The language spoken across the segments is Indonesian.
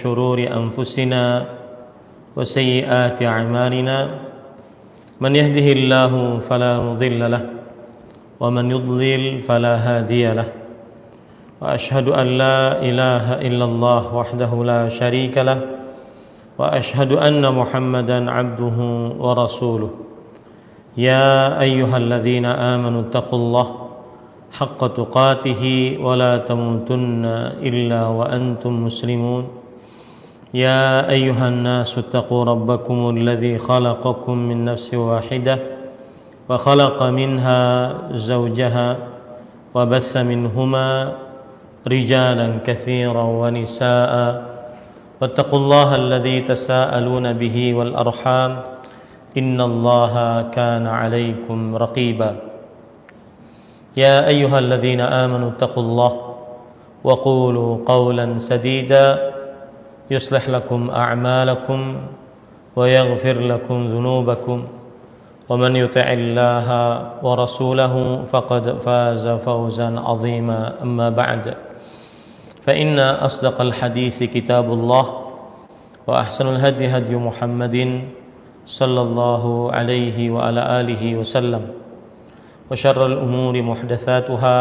شرور أنفسنا وسيئات أعمالنا من يهده الله فلا مضل له ومن يضلل فلا هادي له وأشهد أن لا إله إلا الله وحده لا شريك له وأشهد أن محمدا عبده ورسوله يا أيها الذين آمنوا اتقوا الله حق تقاته ولا تموتن إلا وأنتم مسلمون يا أيها الناس اتقوا ربكم الذي خلقكم من نفس واحدة وخلق منها زوجها وبث منهما رجالا كثيرا ونساء واتقوا الله الذي تساءلون به والأرحام إن الله كان عليكم رقيبا يا أيها الذين آمنوا اتقوا الله وقولوا قولا سديدا يصلح لكم أعمالكم ويغفر لكم ذنوبكم ومن يطع الله ورسوله فقد فاز فوزا عظيما أما بعد فإن أصدق الحديث كتاب الله وأحسن الهدي هدي محمد صلى الله عليه وعلى آله وسلم وشر الأمور محدثاتها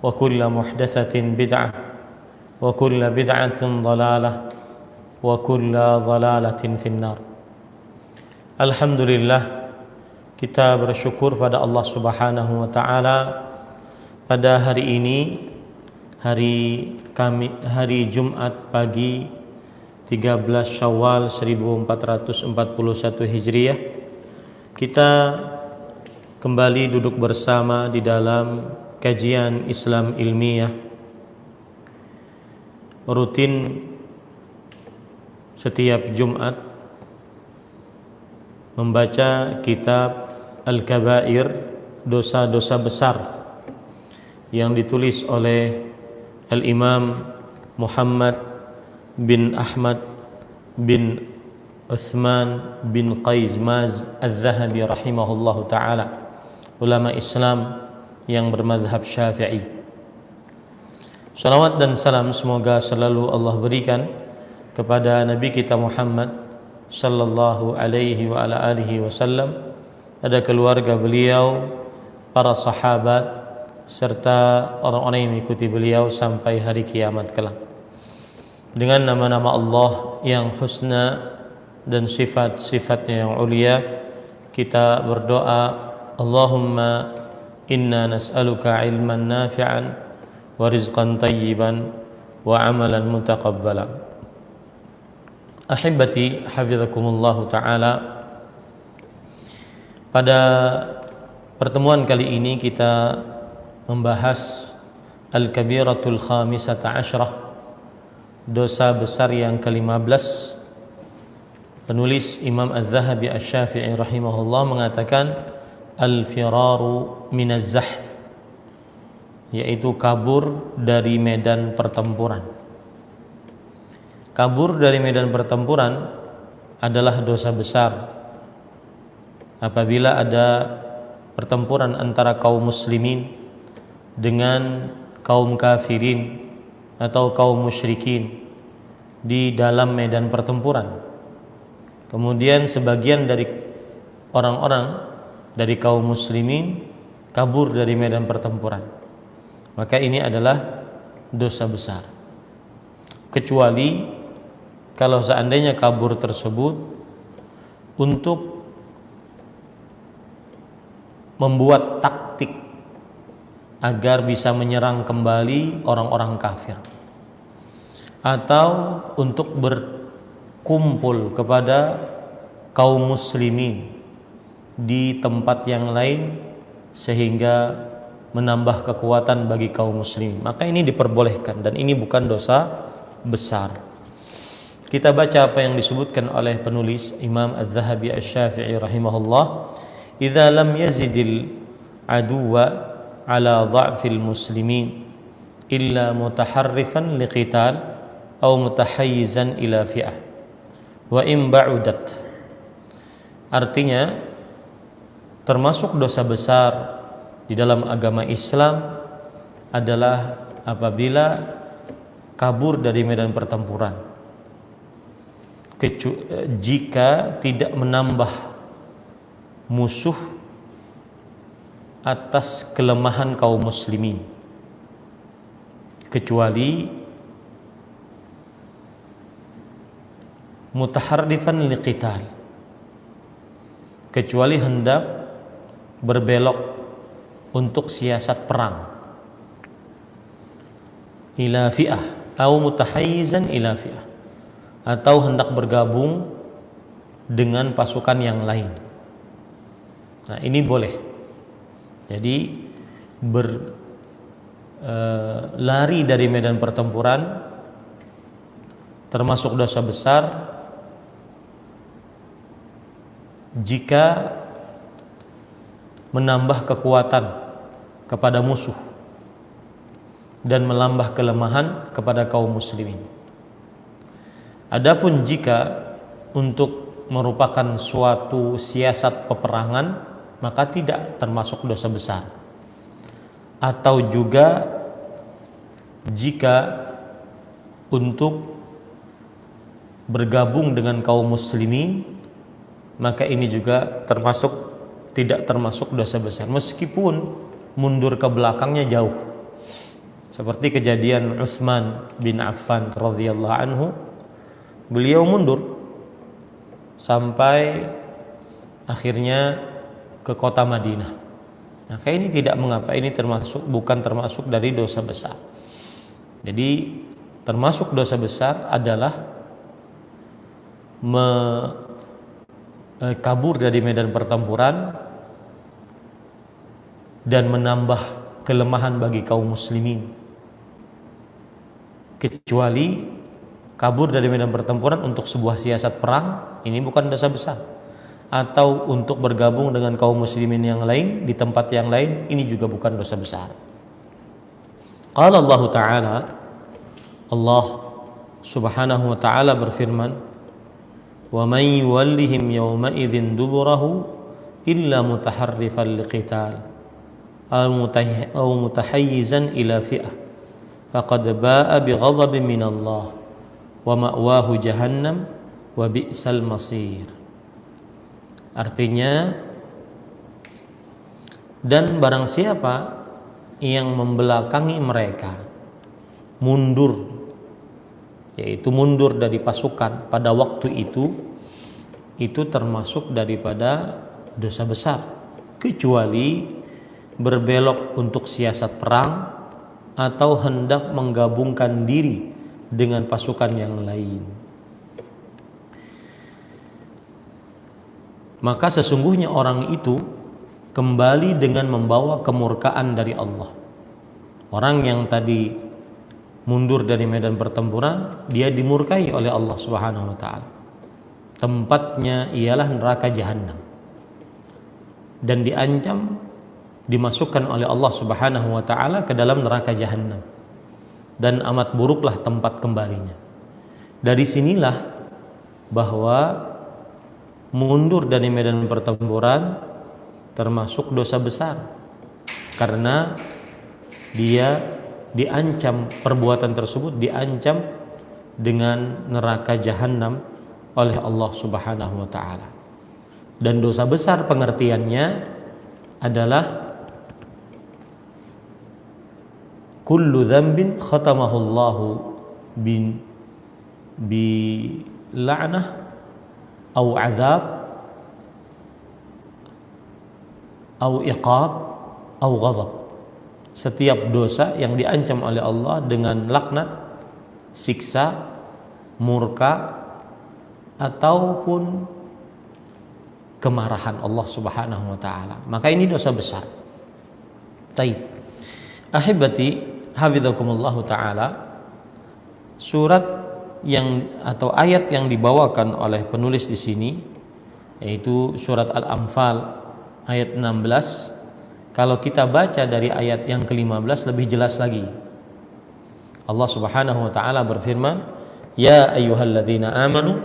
وكل محدثة بدعة وكل بدعة ضلالة وكل ضلالة في النار. Alhamdulillah, kita bersyukur pada Allah Subhanahu wa taala pada hari ini, hari Jumat pagi 13 Syawal 1441 Hijriah, kita kembali duduk bersama di dalam kajian Islam ilmiah rutin setiap Jumat, membaca kitab Al-Kabair, dosa-dosa besar, yang ditulis oleh Al-Imam Muhammad bin Ahmad bin Uthman bin Qaizmaz Al-Zahabi rahimahullahu ta'ala, ulama Islam yang bermadhab Syafi'i. Salawat dan salam semoga selalu Allah berikan kepada Nabi kita Muhammad sallallahu alaihi wa ala alihi wasallam, pada keluarga beliau, para sahabat, serta orang-orang yang mengikuti beliau sampai hari kiamat kelak. Dengan nama-nama Allah yang husna dan sifat-sifatnya yang ulia, kita berdoa, Allahumma inna nas'aluka ilman nafi'an wa rizqan tayyiban wa amalan mutaqabbala. Ahibati hafizakumullahu ta'ala, pada pertemuan kali ini kita membahas Al-Kabiratul Khamisata Ashrah, dosa besar yang ke-15. Penulis Imam Az-Zahabi Asy-Syafi'i rahimahullah mengatakan al-firaru minaz zahf, yaitu kabur dari medan pertempuran. Kabur dari medan pertempuran adalah dosa besar apabila ada pertempuran antara kaum muslimin dengan kaum kafirin atau kaum musyrikin di dalam medan pertempuran. Kemudian sebagian dari orang-orang dari kaum muslimin kabur dari medan pertempuran, maka ini adalah dosa besar. Kecuali kalau seandainya kabur tersebut untuk membuat taktik agar bisa menyerang kembali orang-orang kafir, atau untuk berkumpul kepada kaum muslimin di tempat yang lain sehingga menambah kekuatan bagi kaum muslimin, maka ini diperbolehkan dan ini bukan dosa besar. Kita baca apa yang disebutkan oleh penulis Imam Az-Zahabi Asy-Syafi'i rahimahullah, idza lam yazidil aduwa ala dha'fil muslimin illa mutaharrifan liqital aw mutahayyizan ila fi'ah wa in ba'udat. Artinya, termasuk dosa besar di dalam agama Islam adalah apabila kabur dari medan pertempuran jika tidak menambah musuh atas kelemahan kaum muslimin, kecuali mutaharrifan liqital, kecuali hendak berbelok untuk siasat perang, ila fi'ah atau mutahayyizan ila fi'ah, atau hendak bergabung dengan pasukan yang lain. Nah, ini boleh. Jadi lari dari medan pertempuran termasuk dosa besar jika menambah kekuatan kepada musuh dan melambah kelemahan kepada kaum muslimin. Adapun jika untuk merupakan suatu siasat peperangan, maka tidak termasuk dosa besar. Atau juga jika untuk bergabung dengan kaum muslimin, maka ini juga tidak termasuk dosa besar, meskipun mundur ke belakangnya jauh, seperti kejadian Utsman bin Affan radhiyallahu anhu. Beliau mundur sampai akhirnya ke kota Madinah. Maka ini tidak mengapa, ini bukan termasuk dari dosa besar. Jadi termasuk dosa besar adalah kabur dari medan pertempuran dan menambah kelemahan bagi kaum muslimin, kecuali kabur dari medan pertempuran untuk sebuah siasat perang, ini bukan dosa besar. Atau untuk bergabung dengan kaum muslimin yang lain di tempat yang lain, ini juga bukan dosa besar. Qala Allah Ta'ala, Allah Subhanahu wa Ta'ala berfirman, wa man yuwallihim yawma idzin duburahu illa mutaharrifan liqital aw mutahayyizan ila fi'ah faqad ba'a bighadabin min Allah wa ma'wahu jahannam wa bi'sal masir. Artinya, dan barang siapa yang membelakangi mereka, mundur, yaitu mundur dari pasukan pada waktu itu termasuk daripada dosa besar, kecuali berbelok untuk siasat perang atau hendak menggabungkan diri dengan pasukan yang lain. Maka sesungguhnya orang itu kembali dengan membawa kemurkaan dari Allah. Orang yang tadi mundur dari medan pertempuran, dia dimurkai oleh Allah Subhanahu wa Ta'ala. Tempatnya ialah neraka jahanam, dan diancam dimasukkan oleh Allah Subhanahu wa Ta'ala ke dalam neraka jahanam, dan amat buruklah tempat kembalinya. Dari sinilah bahwa mundur dari medan pertempuran termasuk dosa besar, karena dia diancam, perbuatan tersebut diancam dengan neraka jahanam oleh Allah Subhanahu wa Ta'ala. Dan dosa besar pengertiannya adalah kullu dzambin khatamahu Allahu bi la'nah au azab au iqab au ghadab. Setiap dosa yang diancam oleh Allah dengan laknat, siksa, murka, ataupun kemarahan Allah Subhanahu wa Ta'ala, maka ini dosa besar. Taib. Ahibati hafizakumullah Ta'ala, surat yang atau ayat yang dibawakan oleh penulis di sini yaitu surat Al-Anfal ayat 16. Kalau kita baca dari ayat yang ke-15 lebih jelas lagi. Allah Subhanahu wa Ta'ala berfirman, ya ayyuhalladzina amanu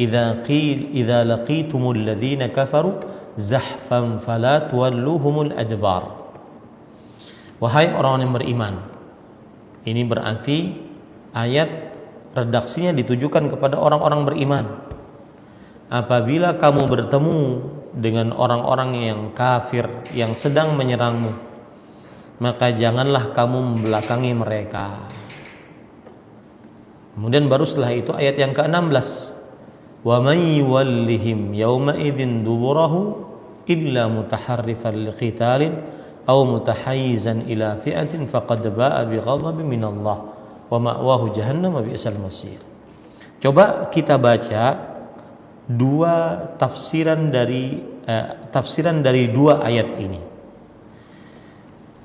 idza laqitumul ladzina kafaru zahfan fala tuwalluhumul adbar. Wahai orang yang beriman. Ini berarti ayat redaksinya ditujukan kepada orang-orang beriman. Apabila kamu bertemu dengan orang-orang yang kafir yang sedang menyerangmu, maka janganlah kamu membelakangi mereka. Kemudian baru setelah itu ayat yang ke-16, wa may yuwallihim yawma idzin duburahu illa mutaharrifan liqitalin aw mutahayyizan ila fi'atin faqad ba'a bighadabin minallah wa ma'wahu jahannam wa bi'sal masir. Coba kita baca dua tafsiran dari dua ayat ini.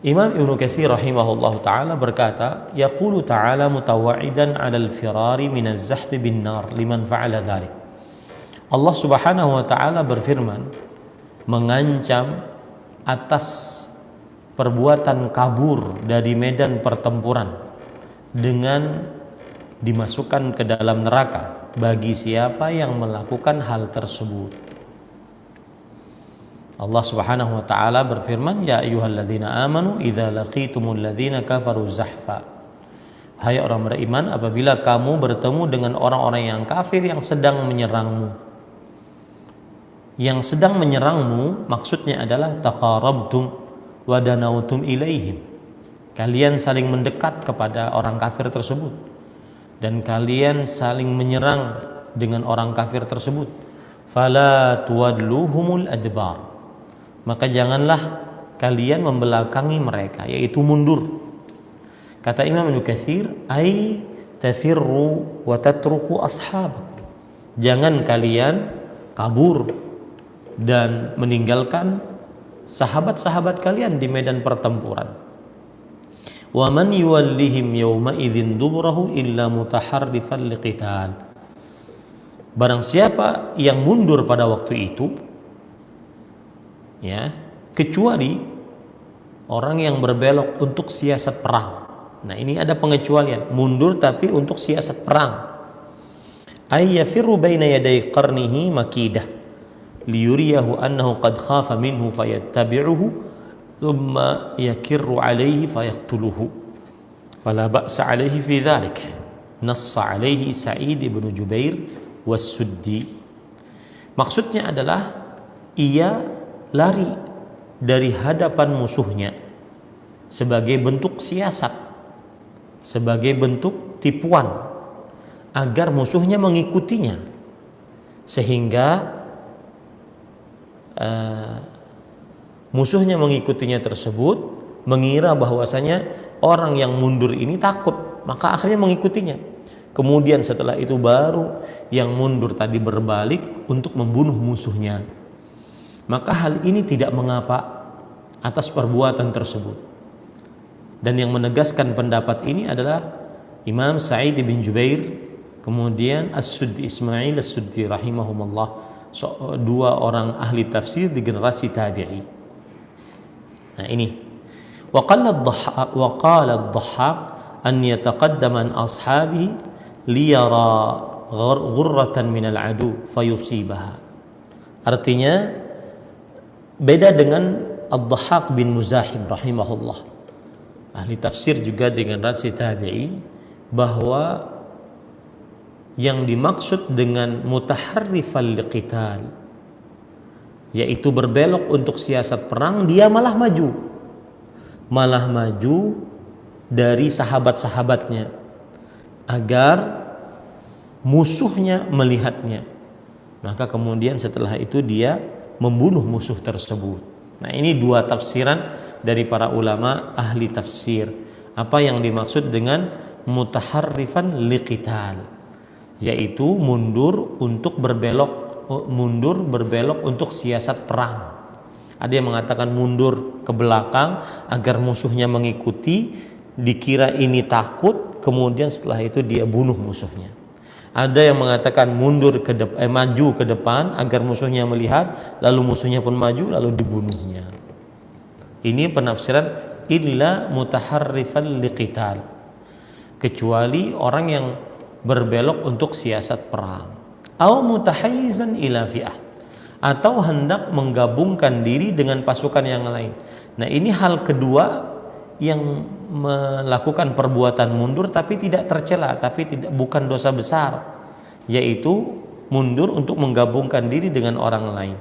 Imam Ibnu Katsir rahimahullahu taala berkata, yaqulu ta'ala mutawaidan 'alal firari minaz zahfi bin nar liman fa'ala dzalik. Allah Subhanahu wa taala berfirman mengancam atas perbuatan kabur dari medan pertempuran dengan dimasukkan ke dalam neraka bagi siapa yang melakukan hal tersebut. Allah Subhanahu wa taala berfirman, ya ayyuhalladzina amanu idza laqitumul ladzina kafaru zahfa. Hai orang beriman, apabila kamu bertemu dengan orang-orang yang kafir yang sedang menyerangmu. Yang sedang menyerangmu maksudnya adalah taqarabtum wa danautum ilaihim. Kalian saling mendekat kepada orang kafir tersebut dan kalian saling menyerang dengan orang kafir tersebut. Fala tuwadluhumul adbar. Maka janganlah kalian membelakangi mereka, yaitu mundur. Kata Imam Ibnu Katsir, ai tafirru wa tatruku ashabakum. Jangan kalian kabur dan meninggalkan sahabat-sahabat kalian di medan pertempuran. Wa man yuwallihim yawma idzin duburahu illa mutaharrifan liqital. Barang siapa yang mundur pada waktu itu, ya, kecuali orang yang berbelok untuk siasat perang. Nah, ini ada pengecualian, mundur tapi untuk siasat perang. Ay yafirru baina yaday qarnihi makidah liyuriyahu annahu qad khafa minhu fayattabi'uhu thumma yakirru alayhi fayaqtuluhu fala ba'sa alayhi fi dhalik. Nassa alayhi Sa'id bin Jubair was-Suddi. Maksudnya adalah ia lari dari hadapan musuhnya sebagai bentuk siasat, sebagai bentuk tipuan agar musuhnya mengikutinya, sehingga musuhnya mengikutinya tersebut mengira bahwasanya orang yang mundur ini takut, maka akhirnya mengikutinya. Kemudian setelah itu baru yang mundur tadi berbalik untuk membunuh musuhnya. Maka hal ini tidak mengapa atas perbuatan tersebut. Dan yang menegaskan pendapat ini adalah Imam Sa'id bin Jubair, kemudian As-Suddi Ismail As-Suddi rahimahumullah, dua orang ahli tafsir di generasi tabi'i. Nah ini. Wa qala ad-Dhahhak an yataqaddama an ashabihi liyara ghurratan min al-adu fayusibaha. Artinya beda dengan Ad-Dhahhak bin Muzahim rahimahullah, ahli tafsir juga di generasi tabi'i, bahwa yang dimaksud dengan mutaharrifal liqital, yaitu berbelok untuk siasat perang, dia malah maju dari sahabat-sahabatnya agar musuhnya melihatnya, maka kemudian setelah itu dia membunuh musuh tersebut. Nah, ini dua tafsiran dari para ulama ahli tafsir. Apa yang dimaksud dengan mutaharrifan liqital, yaitu mundur berbelok untuk siasat perang. Ada yang mengatakan mundur ke belakang agar musuhnya mengikuti, dikira ini takut, kemudian setelah itu dia bunuh musuhnya. Ada yang mengatakan maju ke depan agar musuhnya melihat, lalu musuhnya pun maju, lalu dibunuhnya. Ini penafsiran illa mutaharrifan liqital, kecuali orang yang berbelok untuk siasat perang, au mutahayyizan ila fi'ah, atau hendak menggabungkan diri dengan pasukan yang lain. Nah, ini hal kedua yang melakukan perbuatan mundur tapi tidak tercela, tapi bukan dosa besar, yaitu mundur untuk menggabungkan diri dengan orang lain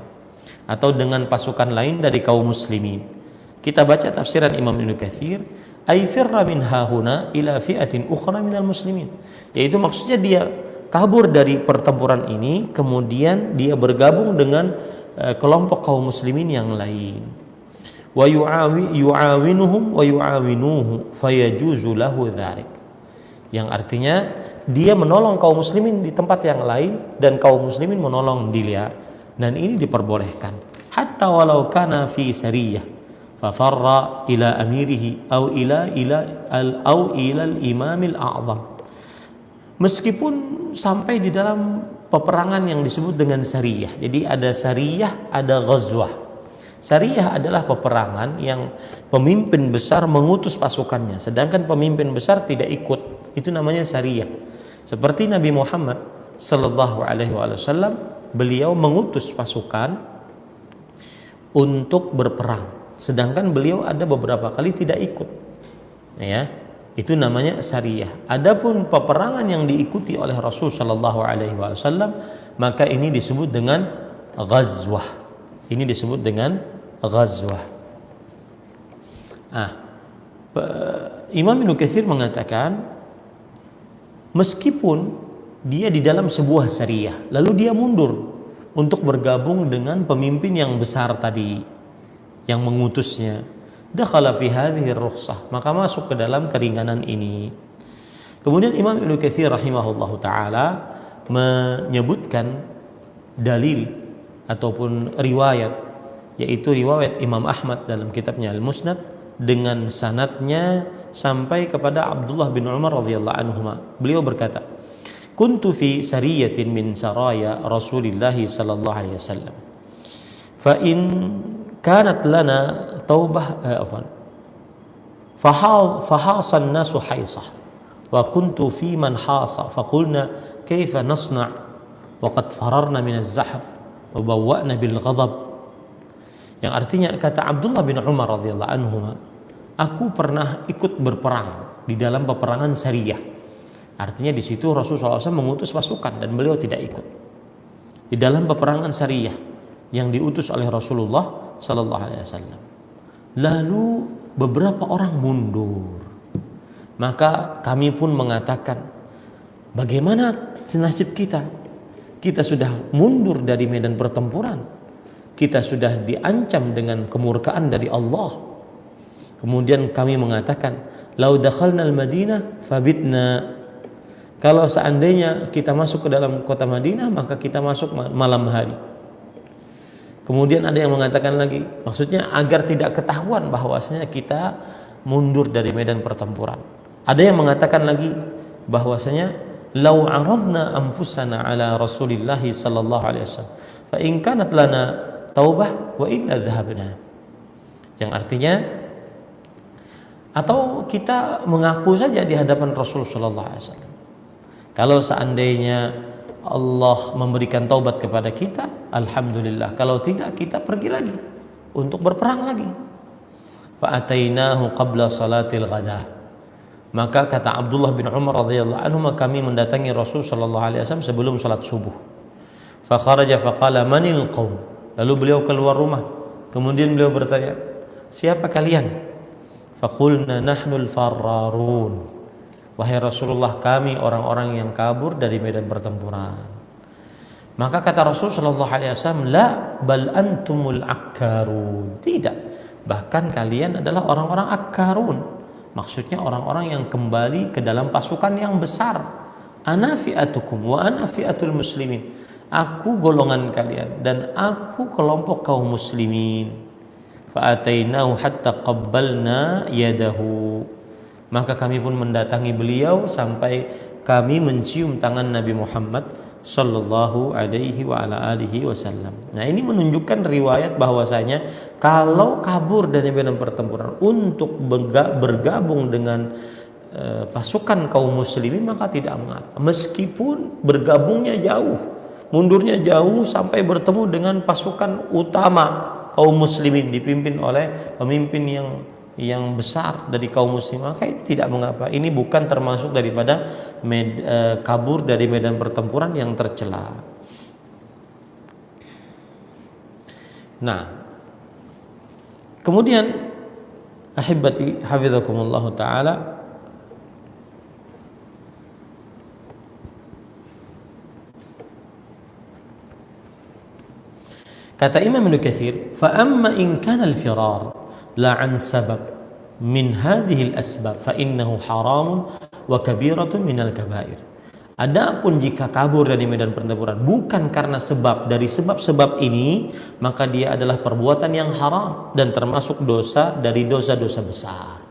atau dengan pasukan lain dari kaum muslimin. Kita baca tafsiran Imam Ibnu Katsir, ay firra min hahuna ila fi'atin ukhra minal muslimin, yaitu maksudnya dia kabur dari pertempuran ini kemudian dia bergabung dengan kelompok kaum muslimin yang lain. Wa yu'awinuhum wa yu'awinuhu fayajuzu lahu dzalik, yang artinya dia menolong kaum muslimin di tempat yang lain dan kaum muslimin menolong dia, dan ini diperbolehkan hatta walau kana fi sariyah fa farra ila amirihi au ila al-imamil a'zam, meskipun sampai di dalam peperangan yang disebut dengan sariyah. Jadi ada sariyah, ada ghazwah. Sariyah adalah peperangan yang pemimpin besar mengutus pasukannya, sedangkan pemimpin besar tidak ikut. Itu namanya sariyah. Seperti Nabi Muhammad sallallahu alaihi wasallam, beliau mengutus pasukan untuk berperang, sedangkan beliau ada beberapa kali tidak ikut. Ya, itu namanya sariyah. Adapun peperangan yang diikuti oleh Rasul sallallahu alaihi wasallam, maka ini disebut dengan ghazwah. Ini disebut dengan ghazwah. Imam Ibnu Katsir mengatakan, meskipun dia di dalam sebuah sariyah, lalu dia mundur untuk bergabung dengan pemimpin yang besar tadi yang mengutusnya, dakhala fi hadhihi rukhsah, maka masuk ke dalam keringanan ini. Kemudian Imam Ibnu Katsir rahimahullahu taala menyebutkan dalil ataupun riwayat, yaitu riwayat Imam Ahmad dalam kitabnya Al-Musnad dengan sanadnya sampai kepada Abdullah bin Umar radhiyallahu anhuma. Beliau berkata, kuntu fi sariyatin min saraya Rasulillah sallallahu alaihi wasallam, fa in kanat lana taubah fahasa an-nasu haisah wa kuntu fi man hasa faqulna kaifa nasna' wa qad fararna min az-zahf wa bawwa'na bil ghadab. Yang artinya, kata Abdullah bin Umar radhiyallahu anhu, aku pernah ikut berperang di dalam peperangan sariyah. Artinya di situ Rasulullah SAW mengutus pasukan dan beliau tidak ikut di dalam peperangan sariyah yang diutus oleh Rasulullah sallallahu alaihi wasallam. Lalu beberapa orang mundur. Maka kami pun mengatakan, bagaimana nasib kita? Kita sudah mundur dari medan pertempuran. Kita sudah diancam dengan kemurkaan dari Allah. Kemudian kami mengatakan, lau dakhalna al-Madinah fabitna. Kalau seandainya kita masuk ke dalam kota Madinah, maka kita masuk malam hari. Kemudian ada yang mengatakan lagi, maksudnya agar tidak ketahuan bahwasanya kita mundur dari medan pertempuran. Ada yang mengatakan lagi bahwasanya lau aradna anfusana ala Rasulillah sallallahu alaihi wasallam fa in kanat lana taubah wa inna dhahabna. Yang artinya, atau kita mengaku saja di hadapan Rasul sallallahu alaihi wasallam. Kalau seandainya Allah memberikan taubat kepada kita, alhamdulillah. Kalau tidak, kita pergi lagi untuk berperang lagi. Fa atainahu qabla salatil ghada. Maka kata Abdullah bin Umar radhiyallahu anhu, kami mendatangi Rasul sallallahu alaihi wasallam sebelum salat subuh. Fa kharaja fa qala manil qaum. Lalu beliau keluar rumah. Kemudian beliau bertanya, siapa kalian? Fa qulna nahnul farrarun. Wahai Rasulullah, kami orang-orang yang kabur dari medan pertempuran. Maka kata Rasul sallallahu alaihi wasallam, la bal antumul akkarun. Tidak, bahkan kalian adalah orang-orang akkarun. Maksudnya orang-orang yang kembali ke dalam pasukan yang besar. Ana fi'atukum wa ana fi'atul muslimin. Aku golongan kalian dan aku kelompok kaum muslimin. Fa'atainahu hatta qabbalna yadahu. Maka kami pun mendatangi beliau sampai kami mencium tangan Nabi Muhammad sallallahu alaihi wa ala alihi wasallam. Nah, ini menunjukkan riwayat bahwasanya kalau kabur dari medan pertempuran untuk bergabung dengan pasukan kaum muslimin maka tidak mengapa. Meskipun bergabungnya jauh, mundurnya jauh sampai bertemu dengan pasukan utama kaum muslimin dipimpin oleh pemimpin yang yang besar dari kaum muslim, maka ini tidak mengapa. Ini bukan termasuk daripada kabur dari medan pertempuran yang tercela. Nah, kemudian ahibati hafizakumullah taala, kata Imam Ibnu Katsir, fa amma in kana al-firar la an sabab min hadhihi al-asbab fa innahu haramun wa kabiratun min al-kabair. Adapun jika kabur dari medan pertempuran bukan karena sebab dari sebab-sebab ini, maka dia adalah perbuatan yang haram dan termasuk dosa dari dosa-dosa besar.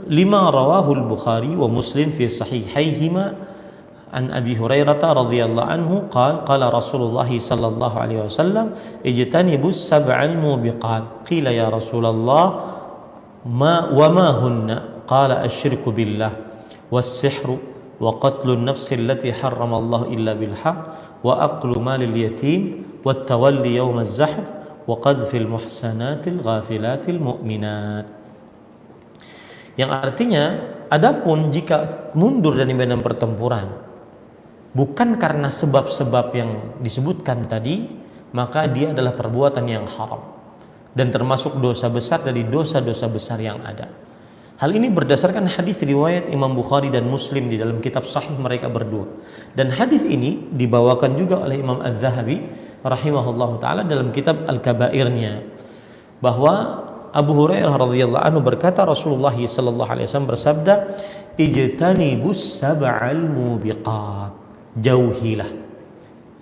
Lima rawahu al-Bukhari wa Muslim fi sahihaihima an Abi Hurairah radhiyallahu anhu qala Rasulullah sallallahu alaihi wasallam ijtanibus sab'al mubiqat qila ya Rasulullah ma hunna qala asyirku billah was-sihru wa qatlun nafsi allati harrama Allah illa bil haqq wa aqlu malil yatim wat tawalli yawm az-zahf wa qadhfil muhsanatil ghafilatil mu'minat. Yang artinya, adapun jika mundur dari medan pertempuran bukan karena sebab-sebab yang disebutkan tadi, maka dia adalah perbuatan yang haram dan termasuk dosa besar dari dosa-dosa besar yang ada. Hal ini berdasarkan hadis riwayat Imam Bukhari dan Muslim di dalam kitab sahih mereka berdua. Dan hadis ini dibawakan juga oleh Imam Az-Zahabi rahimahullahu taala dalam kitab Al-Kabairnya, bahwa Abu Hurairah radhiyallahu anhu berkata, Rasulullah sallallahu alaihi wasallam bersabda, ijtanibus sab'al mubiqat, jauhilah,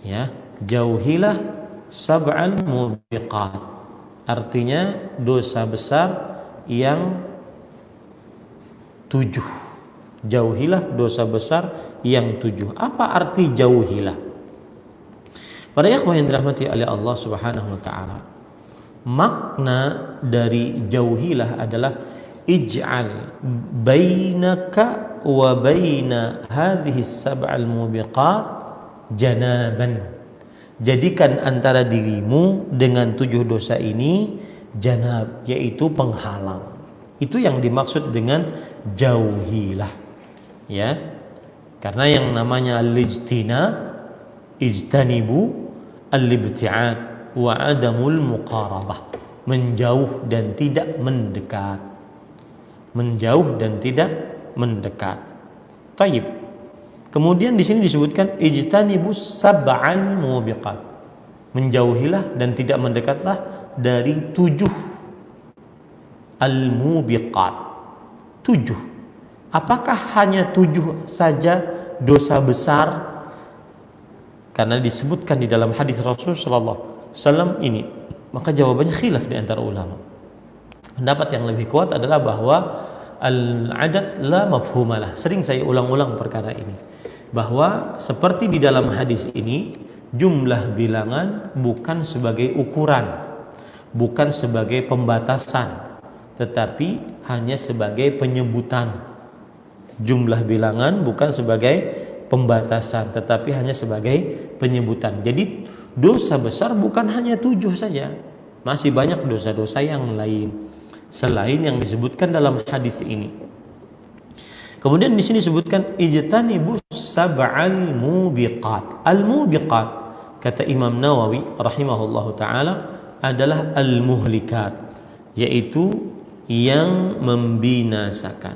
ya, jauhilah sab'al mubiqat, artinya dosa besar yang 7. Jauhilah dosa besar yang 7. Apa arti jauhilah? Para ikhwah yang dirahmati oleh Allah Subhanahu wa taala, makna dari jauhilah adalah ij'al bainaka wa baina hadhihi sab'al mubiqat janaban. Jadikan antara dirimu dengan 7 dosa ini janab, yaitu penghalang. Itu yang dimaksud dengan jauhilah, ya. Karena yang namanya al-ijtinab, ijtanibu al-ibti'ad wa adamul muqarabah, menjauh dan tidak mendekat. Menjauh dan tidak mendekat. Taib. Kemudian di sini disebutkan ijtanibus sab'al mubiqat. Menjauhilah dan tidak mendekatlah dari 7 al-mubiqat. 7. Apakah hanya 7 saja dosa besar? Karena disebutkan di dalam hadis Rasulullah sallallahu alaihi wasallam ini, maka jawabannya khilaf di antara ulama. Pendapat yang lebih kuat adalah bahwa al-adad la mafhumalah. Sering saya ulang-ulang perkara ini, bahwa seperti di dalam hadis ini, jumlah bilangan bukan sebagai ukuran, bukan sebagai pembatasan, tetapi hanya sebagai penyebutan. Jumlah bilangan bukan sebagai pembatasan, tetapi hanya sebagai penyebutan. Jadi dosa besar bukan hanya 7 saja, masih banyak dosa-dosa yang lain selain yang disebutkan dalam hadis ini. Kemudian di sini disebutkan ijtanibus sab'al mubiqat. Al-mubiqat, kata Imam Nawawi rahimahullahu taala, adalah al-muhlikat, yaitu yang membinasakan.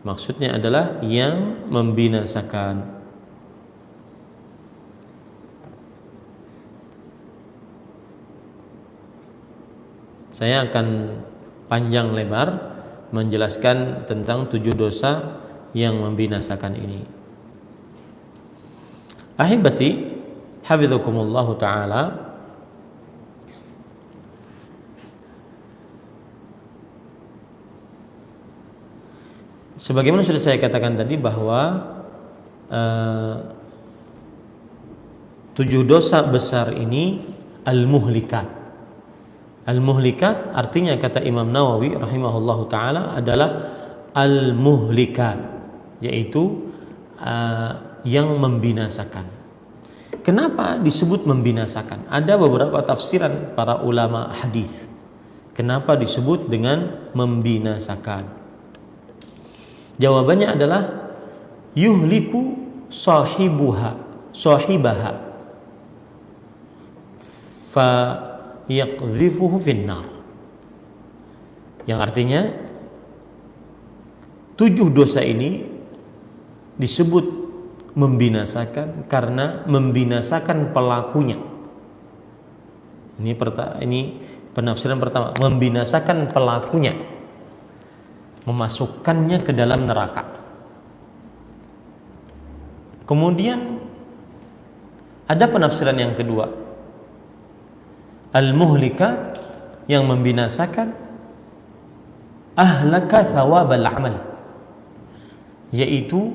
Maksudnya adalah yang membinasakan. Saya akan panjang lebar menjelaskan tentang 7 dosa yang membinasakan ini. Ahibati hafizakumullah taala, sebagaimana sudah saya katakan tadi bahwa 7 dosa besar ini al-muhlikat. Al-muhlikat artinya, kata Imam Nawawi rahimahullahu taala, adalah al-muhlikat, yaitu yang membinasakan. Kenapa disebut membinasakan? Ada beberapa tafsiran para ulama hadis. Kenapa disebut dengan membinasakan? Jawabannya adalah yuhliku sahibaha fa yaqdhifuhu finnar, yang artinya 7 dosa ini disebut membinasakan karena membinasakan pelakunya. Ini penafsiran pertama, membinasakan pelakunya, memasukkannya ke dalam neraka. Kemudian ada penafsiran yang kedua, al-muhlikat, yang membinasakan ahlaka thawabal amal, yaitu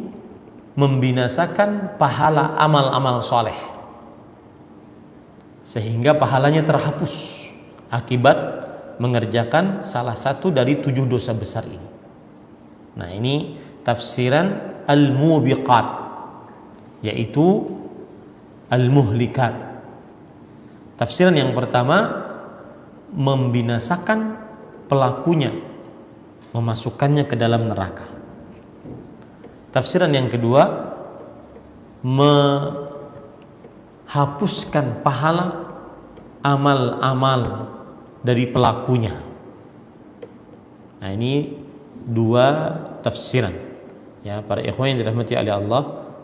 membinasakan pahala amal-amal soleh sehingga pahalanya terhapus akibat mengerjakan salah satu dari 7 dosa besar ini. Nah, ini tafsiran al-mubiqat, yaitu al-muhlikat. Tafsiran yang pertama, membinasakan pelakunya, memasukkannya ke dalam neraka. Tafsiran yang kedua, menghapuskan pahala amal-amal dari pelakunya. Nah, ini 2 tafsiran ya para ikhwan yang dirahmati oleh Allah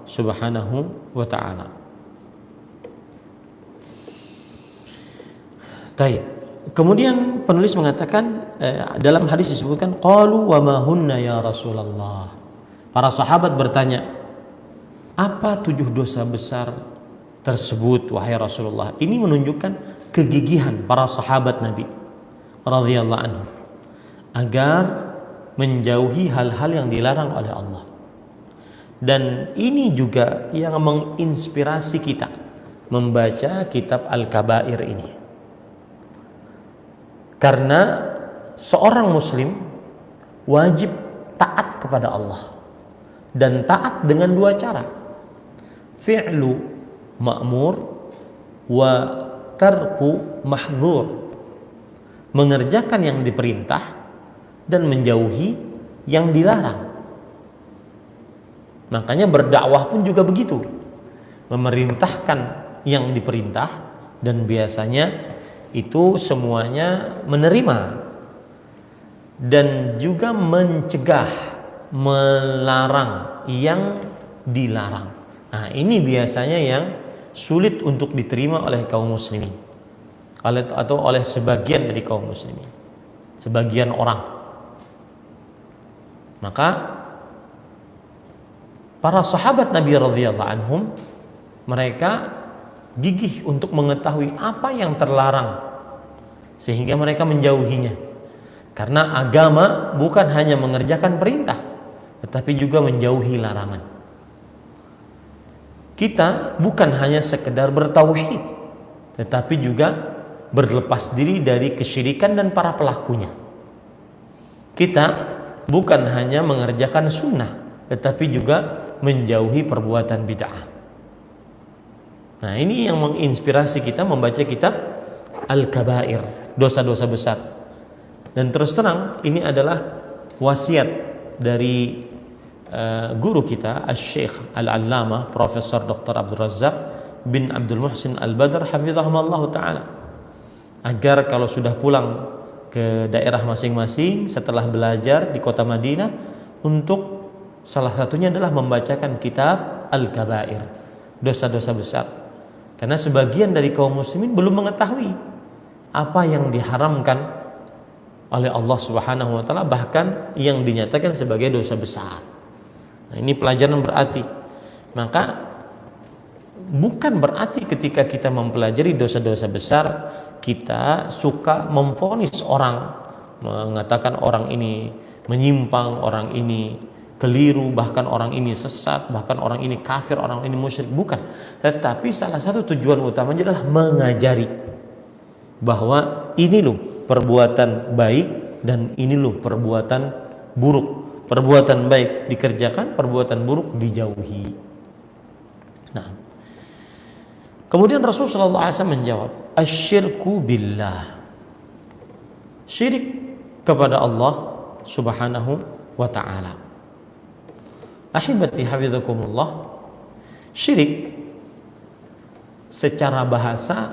Subhanahu wa taala. Taib. Kemudian penulis mengatakan dalam hadis disebutkan qalu wa ma hunna ya Rasulullah. Para sahabat bertanya, apa 7 dosa besar tersebut wahai Rasulullah? Ini menunjukkan kegigihan para sahabat Nabi radhiyallahu anhu agar menjauhi hal-hal yang dilarang oleh Allah. Dan ini juga yang menginspirasi kita membaca kitab Al-Kabair ini. Karena seorang muslim wajib taat kepada Allah, dan taat dengan 2 cara. Fi'lu ma'mur wa tarku mahdzur. Mengerjakan yang diperintah dan menjauhi yang dilarang. Makanya berdakwah pun juga begitu, memerintahkan yang diperintah, dan biasanya itu semuanya menerima, dan juga mencegah, melarang yang dilarang. Nah, ini biasanya yang sulit untuk diterima oleh kaum muslimin atau oleh sebagian dari kaum muslimin, sebagian orang. Maka para sahabat Nabi radhiyallahu anhum, mereka gigih untuk mengetahui apa yang terlarang sehingga mereka menjauhinya. Karena agama bukan hanya mengerjakan perintah, tetapi juga menjauhi larangan. Kita bukan hanya sekedar bertauhid, tetapi juga berlepas diri dari kesyirikan dan para pelakunya. Kita bukan hanya mengerjakan sunnah, tetapi juga menjauhi perbuatan bid'ah. Nah, ini yang menginspirasi kita membaca kitab Al-Kabair, dosa-dosa besar. Dan terus terang, ini adalah wasiat dari guru kita, Asy-Syaikh Al-Allamah Profesor Dr. Abdul Razzaq bin Abdul Muhsin Al-Badr hafizahumullah ta'ala, agar kalau sudah pulang ke daerah masing-masing setelah belajar di kota Madinah, untuk salah satunya adalah membacakan kitab Al-Kabair, dosa-dosa besar. Karena sebagian dari kaum muslimin belum mengetahui apa yang diharamkan oleh Allah Subhanahu wa taala, bahkan yang dinyatakan sebagai dosa besar. Nah, ini pelajaran berarti. Maka bukan berarti ketika kita mempelajari dosa-dosa besar kita suka memvonis orang, mengatakan orang ini menyimpang, orang ini keliru, bahkan orang ini sesat, bahkan orang ini kafir, orang ini musyrik. Bukan. Tetapi salah satu tujuan utamanya adalah mengajari bahwa ini loh perbuatan baik dan ini loh perbuatan buruk. Perbuatan baik dikerjakan, perbuatan buruk dijauhi. Nah, kemudian Rasulullah SAW menjawab, asyirku billah. syirik kepada Allah Subhanahu wa ta'ala. Ahibati hafizakumullah, syirik secara bahasa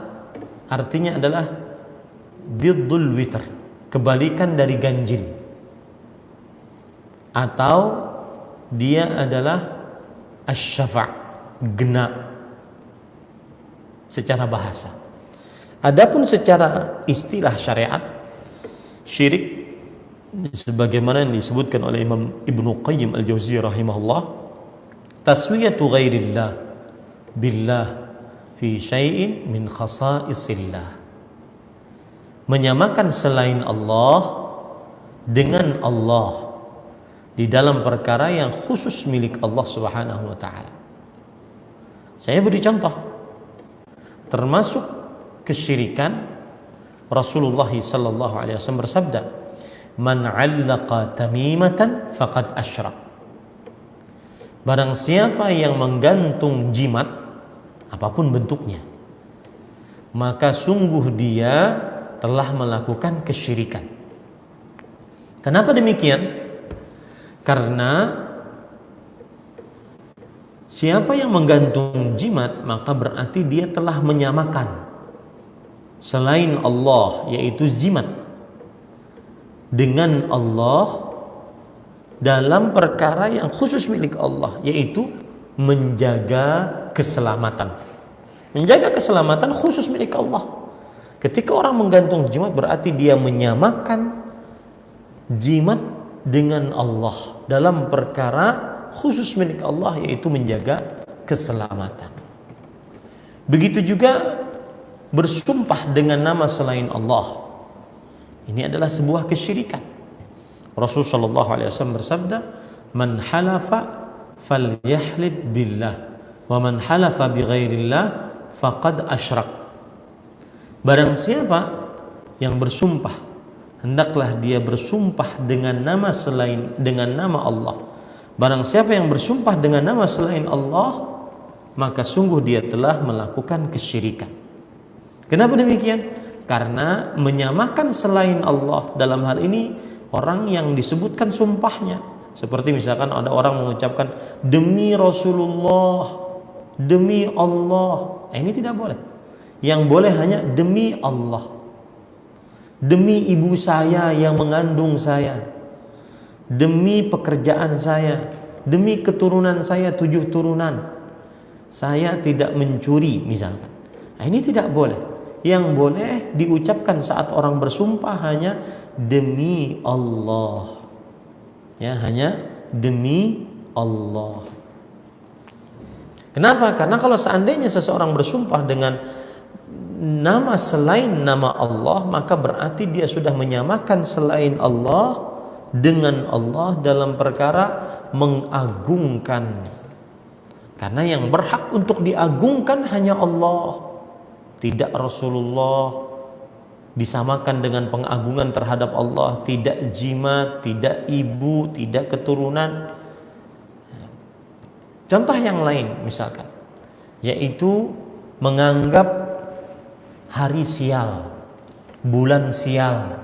artinya adalah diddul witr, kebalikan dari ganjil, atau dia adalah asy-syafa', genap secara bahasa. Adapun secara istilah syariat, syirik sebagaimana yang disebutkan oleh Imam Ibnu Qayyim Al-Jauziyah rahimahullah, taswiyatu ghairillah billah fi syai'in min khasaisillah, menyamakan selain Allah dengan Allah di dalam perkara yang khusus milik Allah Subhanahu wa ta'ala. Saya beri contoh, termasuk kesyirikan. Rasulullah sallallahu alaihi wasallam bersabda, man 'allaqa tamimatan faqad asyrak. Barang siapa yang menggantung jimat apapun bentuknya, maka sungguh dia telah melakukan kesyirikan. Kenapa demikian? Karena siapa yang menggantung jimat, maka berarti dia telah menyamakan selain Allah, yaitu jimat, dengan Allah dalam perkara yang khusus milik Allah, yaitu menjaga keselamatan. Menjaga keselamatan khusus milik Allah. Ketika orang menggantung jimat, berarti dia menyamakan jimat dengan Allah dalam perkara khusus milik Allah, yaitu menjaga keselamatan. Begitu juga bersumpah dengan nama selain Allah. Ini adalah sebuah kesyirikan. Rasulullah sallallahu alaihi wasallam bersabda, "Man halafa falyahlib billah, wa man halafa bighairillah faqad asyrak." Barang siapa yang bersumpah, hendaklah dia bersumpah dengan nama Allah. Barang siapa yang bersumpah dengan nama selain Allah, maka sungguh dia telah melakukan kesyirikan. Kenapa demikian? Karena menyamakan selain Allah, dalam hal ini orang yang disebutkan sumpahnya, seperti misalkan ada orang mengucapkan demi Rasulullah, demi Allah, ini tidak boleh. Yang boleh hanya demi Allah, demi ibu saya yang mengandung saya, demi pekerjaan saya, demi keturunan saya 7 turunan, saya tidak mencuri misalkan. Ini tidak boleh. Yang boleh diucapkan saat orang bersumpah hanya demi Allah, ya, hanya demi Allah. Kenapa? Karena kalau seandainya seseorang bersumpah dengan nama selain nama Allah, maka berarti dia sudah menyamakan selain Allah dengan Allah dalam perkara mengagungkan. Karena yang berhak untuk diagungkan hanya Allah, tidak Rasulullah. Disamakan dengan pengagungan terhadap Allah, tidak jimat, tidak ibu, tidak keturunan. Contoh yang lain misalkan, yaitu menganggap hari sial, bulan sial,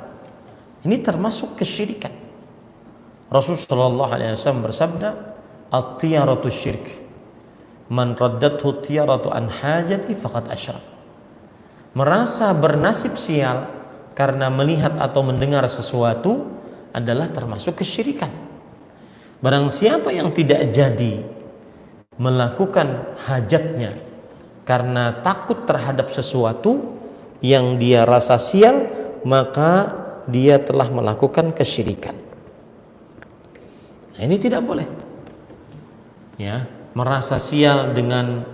ini termasuk kesyirikan. Rasulullah SAW bersabda, at-tiyaratu syirk, man raddathu tiyaratu an hajati faqad asyrak. Merasa bernasib sial karena melihat atau mendengar sesuatu adalah termasuk kesyirikan. Barang siapa yang tidak jadi melakukan hajatnya karena takut terhadap sesuatu yang dia rasa sial, maka dia telah melakukan kesyirikan. Nah, ini tidak boleh. Ya, merasa sial dengan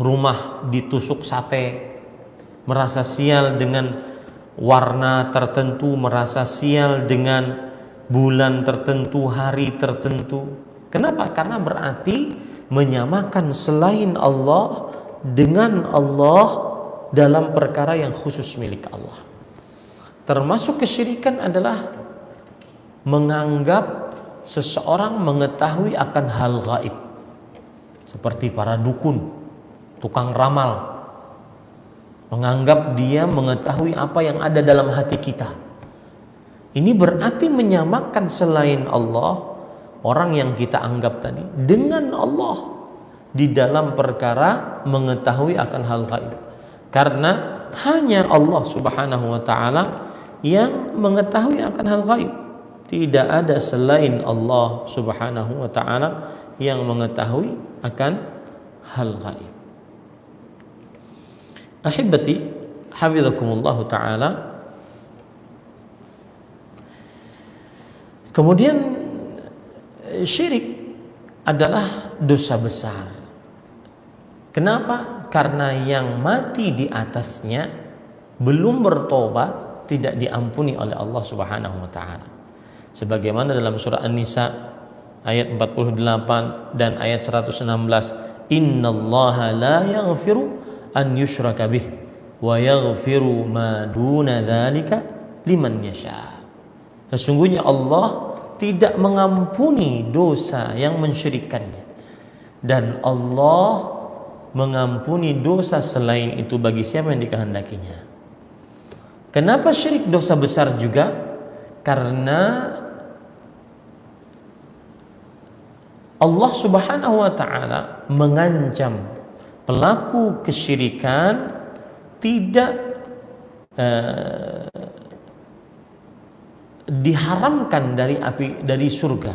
rumah ditusuk sate, merasa sial dengan warna tertentu, merasa sial dengan bulan tertentu, hari tertentu. Kenapa? Karena berarti menyamakan selain Allah dengan Allah dalam perkara yang khusus milik Allah. Termasuk kesyirikan adalah menganggap seseorang mengetahui akan hal gaib, seperti para dukun, tukang ramal, menganggap dia mengetahui apa yang ada dalam hati kita. Ini berarti menyamakan selain Allah, orang yang kita anggap tadi, dengan Allah di dalam perkara mengetahui akan hal gaib. Karena hanya Allah Subhanahu wa taala yang mengetahui akan hal gaib. Tidak ada selain Allah Subhanahu wa taala yang mengetahui akan hal gaib. Ahibati hafizakumullah taala. Kemudian syirik adalah dosa besar. Kenapa? Karena yang mati di atasnya belum bertobat tidak diampuni oleh Allah Subhanahu wa taala. Sebagaimana dalam surah An-Nisa ayat 48 dan ayat 116, innallaha la yaghfiru an yushraka bih wa yaghfiru ma duna dzalika liman yasha. Sesungguhnya Allah tidak mengampuni dosa yang mensyirikkannya, dan Allah mengampuni dosa selain itu bagi siapa yang dikehendakinya. Kenapa syirik dosa besar juga? Karena Allah Subhanahu wa taala mengancam pelaku kesyirikan tidak diharamkan dari surga,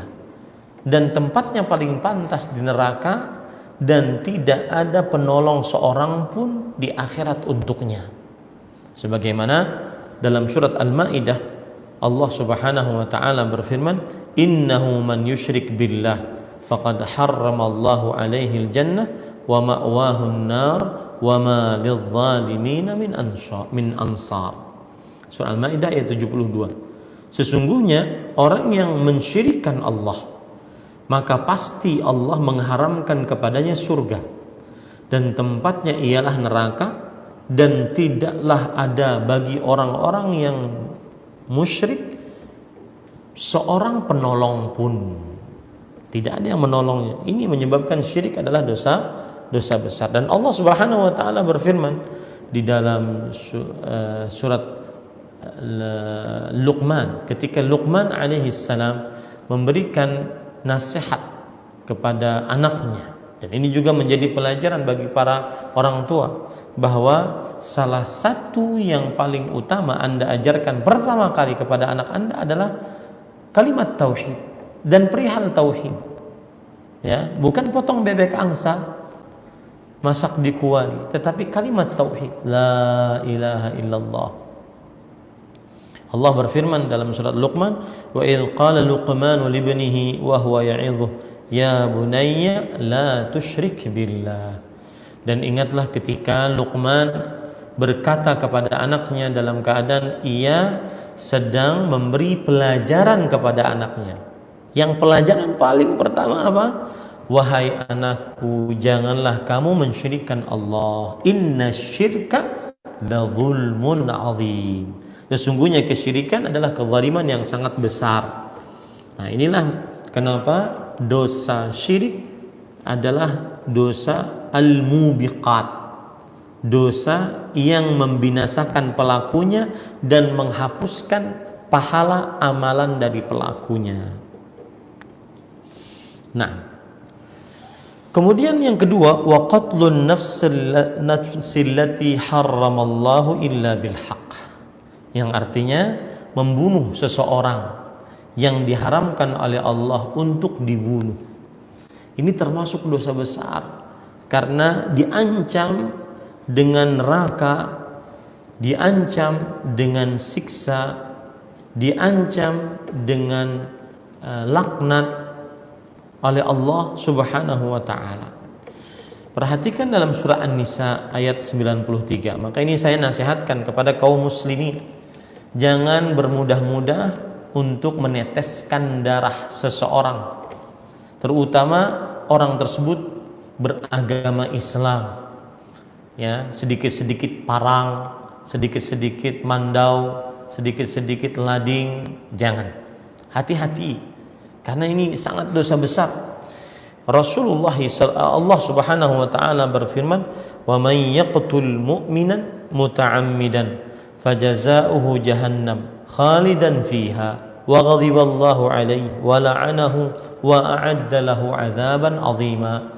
dan tempatnya paling pantas di neraka, dan tidak ada penolong seorang pun di akhirat untuknya. Sebagaimana dalam surat Al-Maidah Allah Subhanahu wa taala berfirman, innahu man yusyrik billah faqad harramallahu alaihi al-jannah wa ma'wahu an-nar wa ma lidh-dhalimin min ansar. Surah Al-Maidah ayat 72. Sesungguhnya orang yang mensyirikkan Allah, maka pasti Allah mengharamkan kepadanya surga, dan tempatnya ialah neraka, dan tidaklah ada bagi orang-orang yang musyrik seorang penolong pun. Tidak ada yang menolongnya. Ini menyebabkan syirik adalah dosa besar. Dan Allah Subhanahu wa taala berfirman di dalam surat Luqman, ketika Luqman alaihi salam memberikan nasihat kepada anaknya, dan ini juga menjadi pelajaran bagi para orang tua, bahwa salah satu yang paling utama Anda ajarkan pertama kali kepada anak Anda adalah kalimat tauhid dan perihal tauhid, ya, bukan potong bebek angsa masak di kuali, tetapi kalimat tauhid, la ilaha illallah. Allah berfirman dalam surat Luqman, wa idh qala Luqmanu libnihi wa huwa ya'idhuh ya bunayya la tusyrik billah. Dan ingatlah ketika Luqman berkata kepada anaknya dalam keadaan ia sedang memberi pelajaran kepada anaknya. Yang pelajaran paling pertama apa? Wahai anakku, janganlah kamu mensyirikkan Allah. Inna syirka la zulmun azim. Sesungguhnya kesyirikan adalah kezaliman yang sangat besar. Nah, inilah kenapa dosa syirik adalah dosa al-mubiqat, dosa yang membinasakan pelakunya dan menghapuskan pahala amalan dari pelakunya. Nah, kemudian yang kedua, wa qatlun nafsil lati harramallahu illa bil haqq, yang artinya membunuh seseorang yang diharamkan oleh Allah untuk dibunuh. Ini termasuk dosa besar karena diancam dengan neraka, diancam dengan siksa, diancam dengan laknat oleh Allah Subhanahu wa taala. Perhatikan dalam surah An-Nisa ayat 93. Maka ini saya nasihatkan kepada kaum muslimin, jangan bermudah-mudah untuk meneteskan darah seseorang, terutama orang tersebut beragama Islam. Ya, sedikit-sedikit parang, sedikit-sedikit mandau, sedikit-sedikit lading, jangan. Hati-hati. Karena ini sangat dosa besar. Allah Subhanahu wa taala berfirman, "Wa may yaqtul mu'minan muta'ammidan fajaza'uhu jahannam khalidan fiha wa ghadiballahu alaihi wa la'anahu wa a'adda lahu 'adzaban 'azima.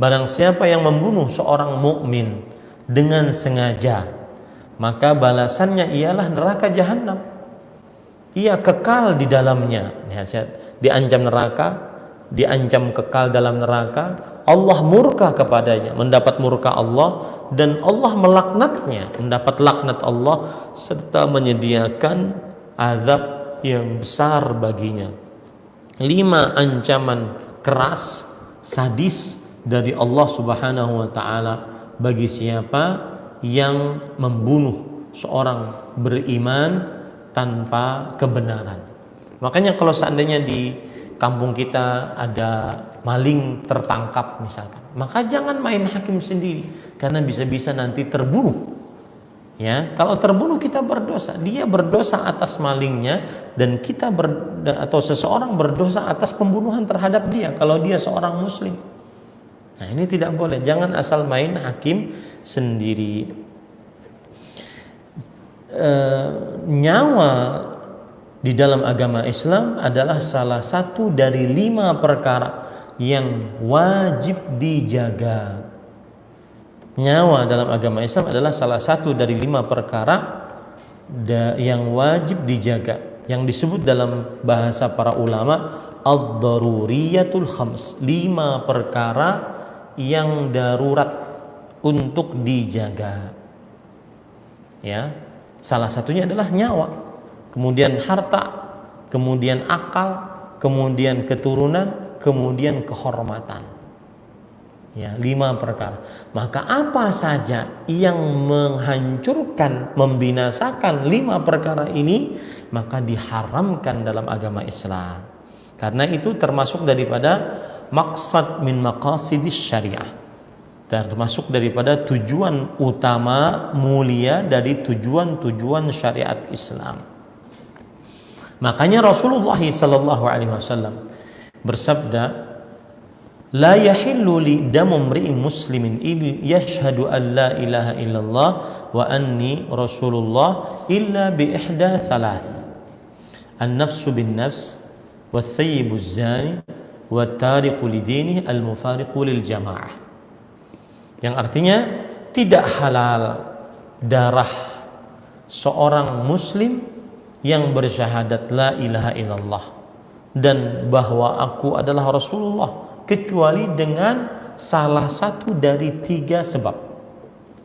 Barang siapa yang membunuh seorang mukmin dengan sengaja, maka balasannya ialah neraka jahanam. Ia kekal di dalamnya. Diancam neraka, diancam kekal dalam neraka. Allah murka kepadanya, mendapat murka Allah, dan Allah melaknatnya, mendapat laknat Allah, serta menyediakan azab yang besar baginya. 5 ancaman keras, sadis dari Allah Subhanahu wa taala bagi siapa yang membunuh seorang beriman tanpa kebenaran. Makanya kalau seandainya di kampung kita ada maling tertangkap misalkan, maka jangan main hakim sendiri, karena bisa-bisa nanti terbunuh. Ya, kalau terbunuh kita berdosa, dia berdosa atas malingnya, dan kita atau seseorang berdosa atas pembunuhan terhadap dia kalau dia seorang muslim. Nah, ini tidak boleh, jangan asal main hakim sendiri. Nyawa di dalam agama Islam adalah salah satu dari 5 perkara yang wajib dijaga. Nyawa dalam agama Islam adalah salah satu dari 5 perkara yang wajib dijaga, yang disebut dalam bahasa para ulama ad-daruriyatul khams, 5 perkara yang darurat untuk dijaga. Ya, salah satunya adalah nyawa, kemudian harta, kemudian akal, kemudian keturunan, kemudian kehormatan. Ya, 5 perkara. Maka apa saja yang menghancurkan, membinasakan 5 perkara ini, maka diharamkan dalam agama Islam. Karena itu termasuk daripada maqsad min maqasidis syariah, termasuk daripada tujuan utama mulia dari tujuan-tujuan syariat Islam. Makanya Rasulullah sallallahu alaihi wasallam bersabda, la yahillu li damu mri'in muslimin yashhadu an la ilaha illallah wa anni rasulullah illa bi ihda thalath, an-nafsu bin nafs wa thayyibu zani wa tariqu lidinihi al-mufariqu lil jamaah. Yang artinya tidak halal darah seorang muslim yang bersyahadat la ilaha illallah dan bahwa aku adalah Rasulullah, kecuali dengan salah satu dari 3 sebab,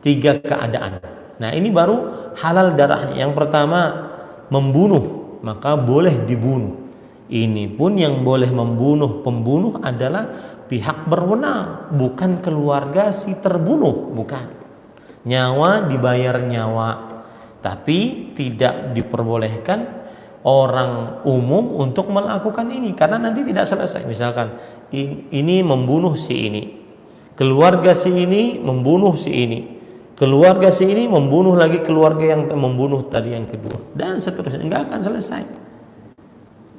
3 keadaan. Nah, ini baru halal darahnya. Yang pertama, membunuh, maka boleh dibunuh. Ini pun yang boleh membunuh pembunuh adalah pihak berwenang, bukan keluarga si terbunuh, bukan. Nyawa dibayar nyawa, tapi tidak diperbolehkan orang umum untuk melakukan ini, karena nanti tidak selesai. Misalkan ini membunuh si ini, keluarga si ini membunuh si ini, keluarga si ini membunuh lagi keluarga yang membunuh tadi yang kedua, dan seterusnya, nggak akan selesai.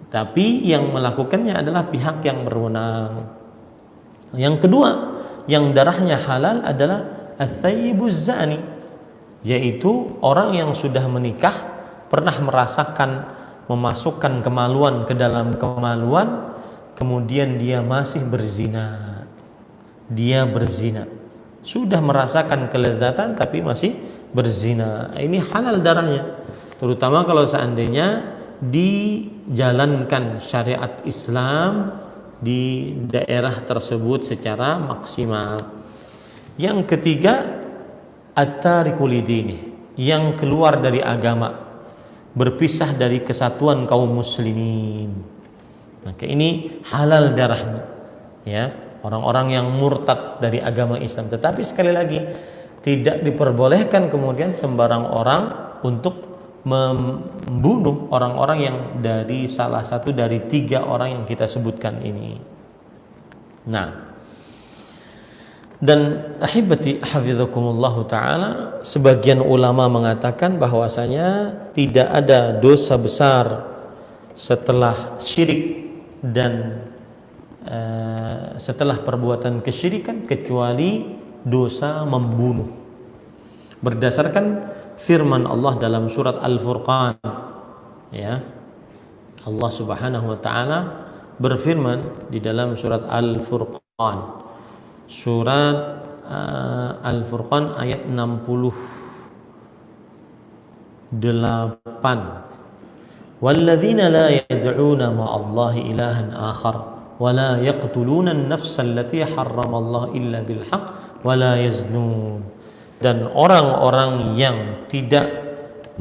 Tapi yang melakukannya adalah pihak yang berwenang. Yang kedua, yang darahnya halal adalah ats-tsayyibuz zani, yaitu orang yang sudah menikah, pernah merasakan memasukkan kemaluan ke dalam kemaluan, kemudian dia masih berzina. Dia berzina, sudah merasakan kelezatan tapi masih berzina. Ini halal darahnya, terutama kalau seandainya dijalankan syariat Islam di daerah tersebut secara maksimal. Yang ketiga, at-tariku lidini, yang keluar dari agama, berpisah dari kesatuan kaum muslimin, maka ini halal darahnya. Ya, orang-orang yang murtad dari agama Islam. Tetapi sekali lagi, tidak diperbolehkan kemudian sembarang orang untuk membunuh orang-orang yang dari salah satu dari 3 orang yang kita sebutkan ini. Nah, dan ahibati hafizakumullah ta'ala, sebagian ulama mengatakan bahwasanya tidak ada dosa besar setelah syirik dan setelah perbuatan kesyirikan kecuali dosa membunuh. berdasarkan firman Allah dalam surat Al-Furqan. Ya, Allah Subhanahu wa taala berfirman di dalam surat Al-Furqan, surat Al-Furqan ayat 68, walladzina la yad'una ma'allahi ilahan akhar wa la yaqtuluna an-nafsa allati harramallahu illa bil haqq wa la yaznun. Dan orang-orang yang tidak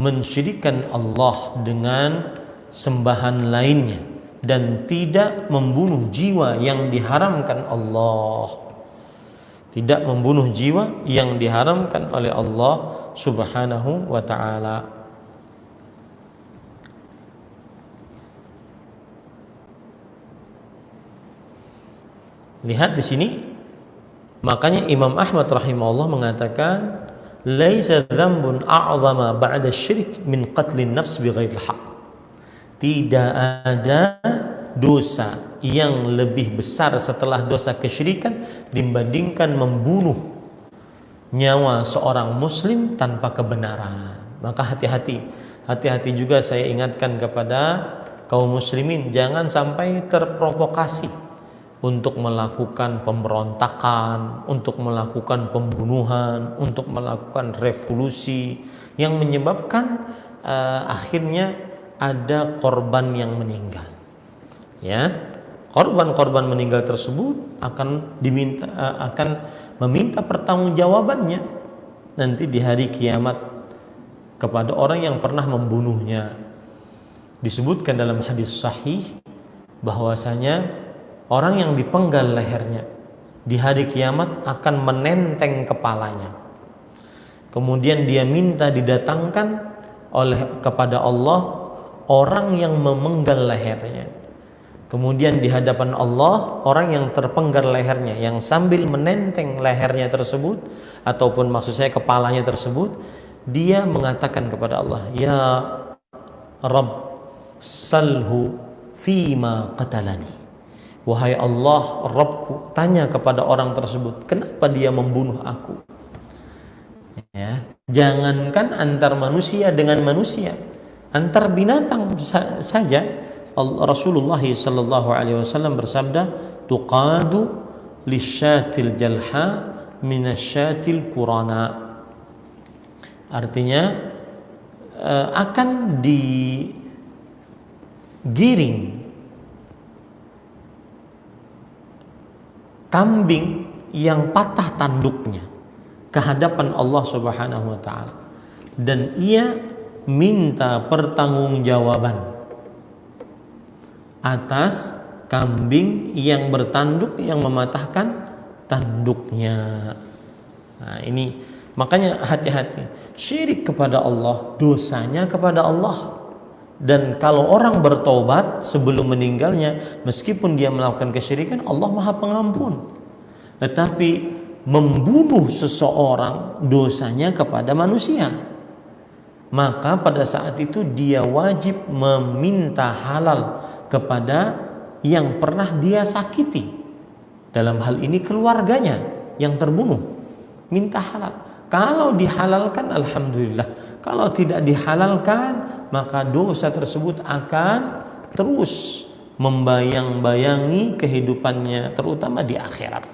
mensyirikkan Allah dengan sembahan lainnya dan tidak membunuh jiwa yang diharamkan Allah, tidak membunuh jiwa yang diharamkan oleh Allah Subhanahu wa ta'ala. Lihat di sini, makanya Imam Ahmad rahimahullah mengatakan, laisa dzambun a'zama ba'da syirik min qatlin nafs bighairil haqq. Tidak ada dosa yang lebih besar setelah dosa kesyirikan dibandingkan membunuh nyawa seorang muslim tanpa kebenaran. Maka hati-hati juga saya ingatkan kepada kaum muslimin, jangan sampai terprovokasi untuk melakukan pemberontakan, untuk melakukan pembunuhan, untuk melakukan revolusi yang menyebabkan akhirnya ada korban yang meninggal. Ya, korban-korban meninggal tersebut akan meminta pertanggungjawabannya nanti di hari kiamat kepada orang yang pernah membunuhnya. Disebutkan dalam hadis sahih bahwasanya orang yang dipenggal lehernya di hari kiamat akan menenteng kepalanya. Kemudian dia minta didatangkan kepada Allah orang yang memenggal lehernya. Kemudian di hadapan Allah orang yang terpenggal lehernya, yang sambil menenteng lehernya tersebut, ataupun maksud saya kepalanya tersebut, dia mengatakan kepada Allah, ya Rabb, salhu fima qatalani. Wahai Allah, Rabbku, tanya kepada orang tersebut, kenapa dia membunuh aku? Ya, jangankan antar manusia dengan manusia, antar binatang saja. Rasulullah sallallahu alaihi wasallam bersabda, tuqadu lisyatil jalha minasyatil qurana. Artinya akan digiring kambing yang patah tanduknya ke hadapan Allah Subhanahu wa taala, dan ia minta pertanggungjawaban atas kambing yang bertanduk yang mematahkan tanduknya. Nah, ini makanya hati-hati. Syirik kepada Allah, dosanya kepada Allah. Dan kalau orang bertobat sebelum meninggalnya, meskipun dia melakukan kesyirikan, Allah Maha Pengampun. Tetapi membunuh seseorang, dosanya kepada manusia. Maka pada saat itu dia wajib meminta halal kepada yang pernah dia sakiti. Dalam hal ini keluarganya yang terbunuh, minta halal. Kalau dihalalkan, alhamdulillah. Kalau tidak dihalalkan, maka dosa tersebut akan terus membayang-bayangi kehidupannya, terutama di akhirat.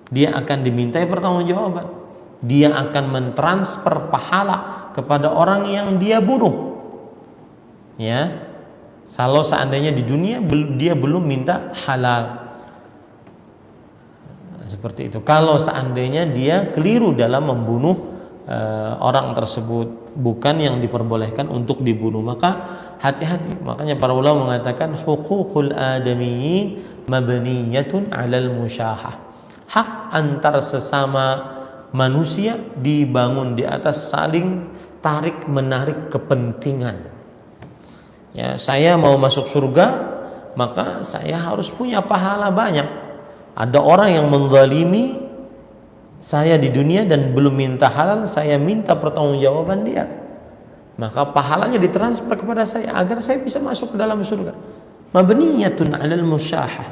Dia akan dimintai pertanggungjawaban. Dia akan mentransfer pahala kepada orang yang dia bunuh. Ya, kalau seandainya di dunia dia belum minta halal. Seperti itu. Kalau seandainya dia keliru dalam membunuh orang tersebut, bukan yang diperbolehkan untuk dibunuh, maka hati-hati. Makanya para ulama mengatakan huququl adamiyyin mabniyatun 'alal musyahah. Hak antar sesama manusia dibangun di atas saling tarik menarik kepentingan. Ya, saya mau masuk surga, maka saya harus punya pahala banyak. Ada orang yang menzalimi saya di dunia dan belum minta halal, saya minta pertanggungjawaban dia, maka pahalanya ditransfer kepada saya agar saya bisa masuk ke dalam surga. Mabniyatun 'alal musyahah,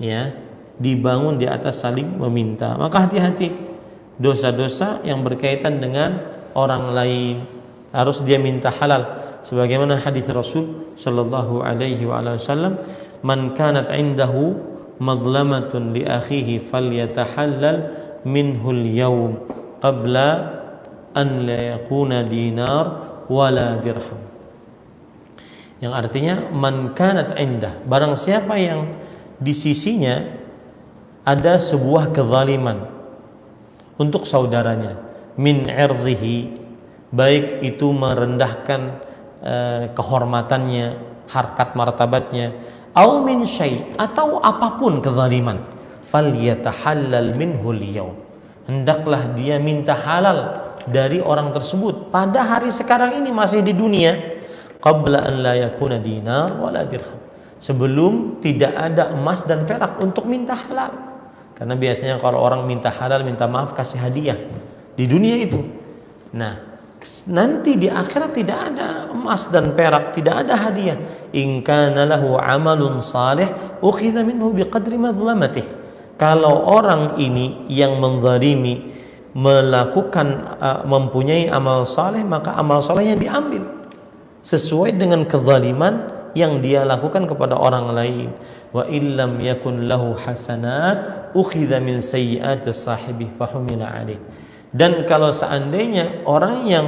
ya, dibangun di atas saling meminta. Maka hati-hati dosa-dosa yang berkaitan dengan orang lain. Harus dia minta halal. Sebagaimana hadis Rasul sallallahu alaihi wasallam, "Man kanat 'indahu madlamatun li akhihi falyatahallal minhu al-yawm qabla an la yakuna dinar wala dirham." Yang artinya man kanat 'indah, barang siapa yang di sisinya ada sebuah kezaliman untuk saudaranya, min 'irdhihi, baik itu merendahkan kehormatannya, harkat martabatnya, au min syai', atau apapun kezaliman, falyatahallal minhul yaum, hendaklah dia minta halal dari orang tersebut pada hari sekarang ini, masih di dunia, qabla an la yakuna dinar wala dirham, sebelum tidak ada emas dan perak untuk minta halal. Karena biasanya kalau orang minta halal, minta maaf, kasih hadiah di dunia itu. Nah, nanti di akhirat tidak ada emas dan perak, tidak ada hadiah. In kana lahu amalun salih ukhidha minhu biqadri madlamatih. Kalau orang ini yang menzalimi melakukan mempunyai amal saleh, maka amal salehnya diambil sesuai dengan kezaliman yang dia lakukan kepada orang lain. Wa illam yakun lahu hasanat ukhidha min sayyiati sahibi fahumila alaih. Dan kalau seandainya orang yang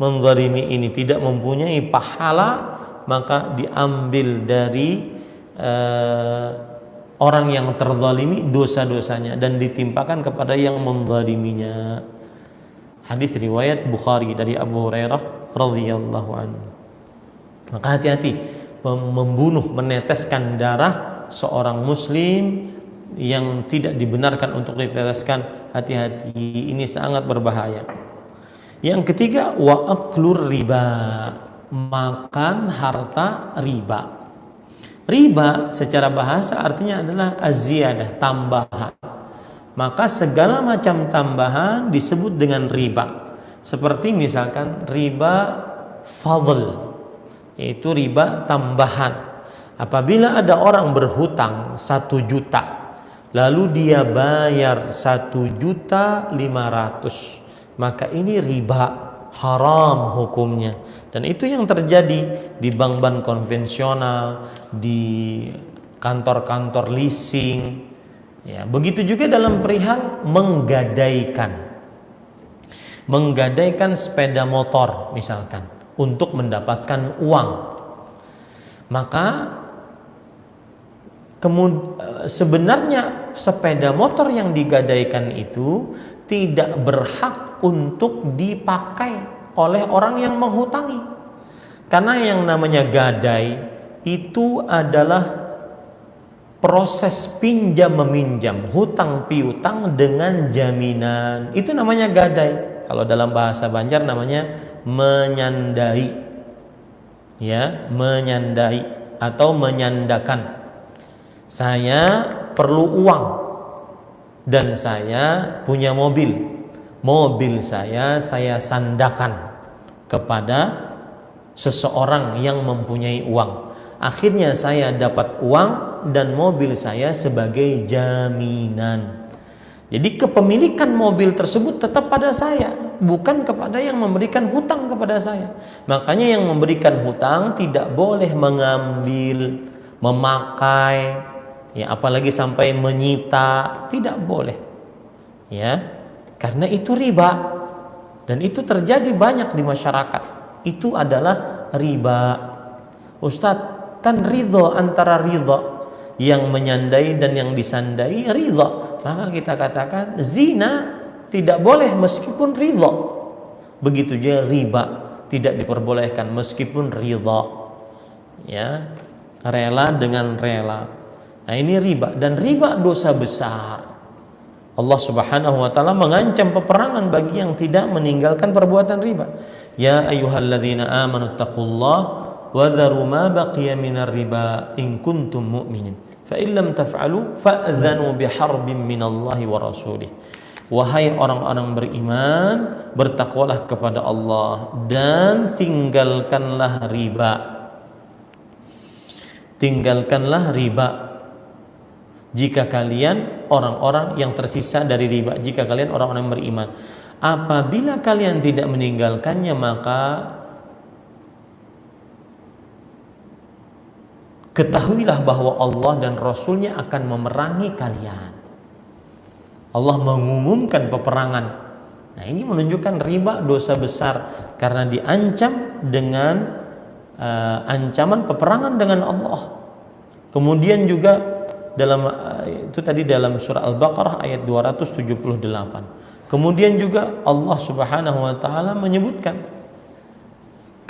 menzalimi ini tidak mempunyai pahala, maka diambil dari orang yang terzalimi dosa-dosanya dan ditimpakan kepada yang menzaliminya. Hadis riwayat Bukhari dari Abu Hurairah radhiyallahu anhu. Maka hati-hati membunuh, meneteskan darah seorang muslim yang tidak dibenarkan untuk diteteskan. Hati-hati, ini sangat berbahaya. Yang ketiga, wa aklur riba, makan harta riba. Riba secara bahasa artinya adalah aziyadah, tambahan. Maka segala macam tambahan disebut dengan riba. Seperti misalkan riba fadl, yaitu riba tambahan. Apabila ada orang berhutang 1 juta, lalu dia bayar 1.500.000, maka ini riba, haram hukumnya. Dan itu yang terjadi di bank-bank konvensional, di kantor-kantor leasing. Ya, begitu juga dalam perihal menggadaikan sepeda motor misalkan untuk mendapatkan uang. Maka sebenarnya sepeda motor yang digadaikan itu tidak berhak untuk dipakai oleh orang yang menghutangi. Karena yang namanya gadai itu adalah proses pinjam meminjam, hutang piutang dengan jaminan. Itu namanya gadai. Kalau dalam bahasa Banjar namanya menyandai. Ya, menyandai atau menyandakan. Saya perlu uang dan saya punya mobil. Mobil saya sandakan kepada seseorang yang mempunyai uang. Akhirnya saya dapat uang dan mobil saya sebagai jaminan. Jadi kepemilikan mobil tersebut tetap pada saya, bukan kepada yang memberikan hutang kepada saya. Makanya yang memberikan hutang tidak boleh mengambil, memakai, ya apalagi sampai menyita, tidak boleh. Ya, karena itu riba. Dan itu terjadi banyak di masyarakat. Itu adalah riba. Ustadz, kan ridho antara ridho yang menyandai dan yang disandai ridho. Maka kita katakan zina tidak boleh meskipun ridho. Begitu juga riba tidak diperbolehkan meskipun ridho. Ya, rela dengan rela. Nah ini riba, dan riba dosa besar. Allah Subhanahu wa taala mengancam peperangan bagi yang tidak meninggalkan perbuatan riba. Ya ayyuhalladzina amanu taqullaha wa dharu ma baqiya minar riba in kuntum mu'minin. Fa in lam taf'alu fa'dhanu biharbin minallahi wa rasulih. Wahai orang-orang beriman, bertakwalah kepada Allah dan tinggalkanlah riba. Tinggalkanlah riba. Jika kalian orang-orang yang tersisa dari riba, jika kalian orang-orang yang beriman. Apabila kalian tidak meninggalkannya, maka ketahuilah bahwa Allah dan Rasulnya akan memerangi kalian. Allah mengumumkan peperangan. Nah, ini menunjukkan riba dosa besar karena diancam dengan ancaman peperangan dengan Allah. Kemudian juga dalam itu tadi dalam surah Al-Baqarah ayat 278. Kemudian juga Allah Subhanahu wa taala menyebutkan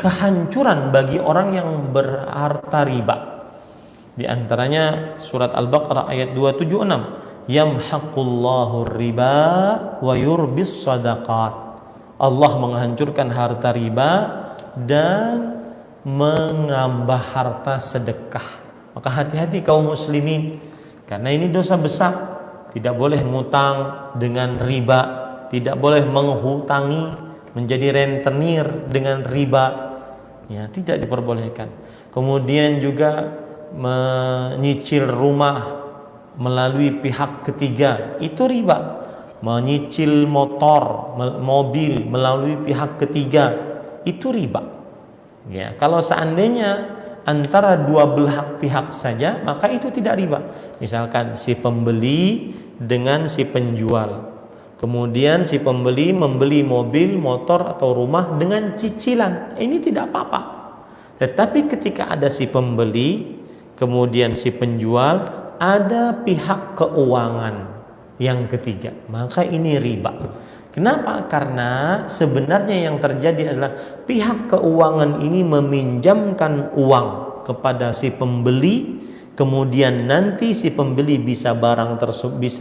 kehancuran bagi orang yang berharta riba. Di antaranya surat Al-Baqarah ayat 276. Yamhaqullahu riba wa yurbis sadaqat. Allah menghancurkan harta riba dan menambah harta sedekah. Maka hati-hati kaum muslimin, karena ini dosa besar. Tidak boleh ngutang dengan riba, tidak boleh menghutangi, menjadi rentenir dengan riba. Ya, tidak diperbolehkan. Kemudian juga menyicil rumah melalui pihak ketiga, itu riba. Menyicil motor, mobil melalui pihak ketiga, itu riba. Ya, kalau seandainya antara dua belah pihak saja, maka itu tidak riba. Misalkan si pembeli dengan si penjual, kemudian si pembeli membeli mobil, motor atau rumah dengan cicilan, ini tidak apa-apa. Tetapi ketika ada si pembeli, kemudian si penjual, ada pihak keuangan yang ketiga, maka ini riba. Kenapa? Karena sebenarnya yang terjadi adalah pihak keuangan ini meminjamkan uang kepada si pembeli, kemudian nanti si pembeli bisa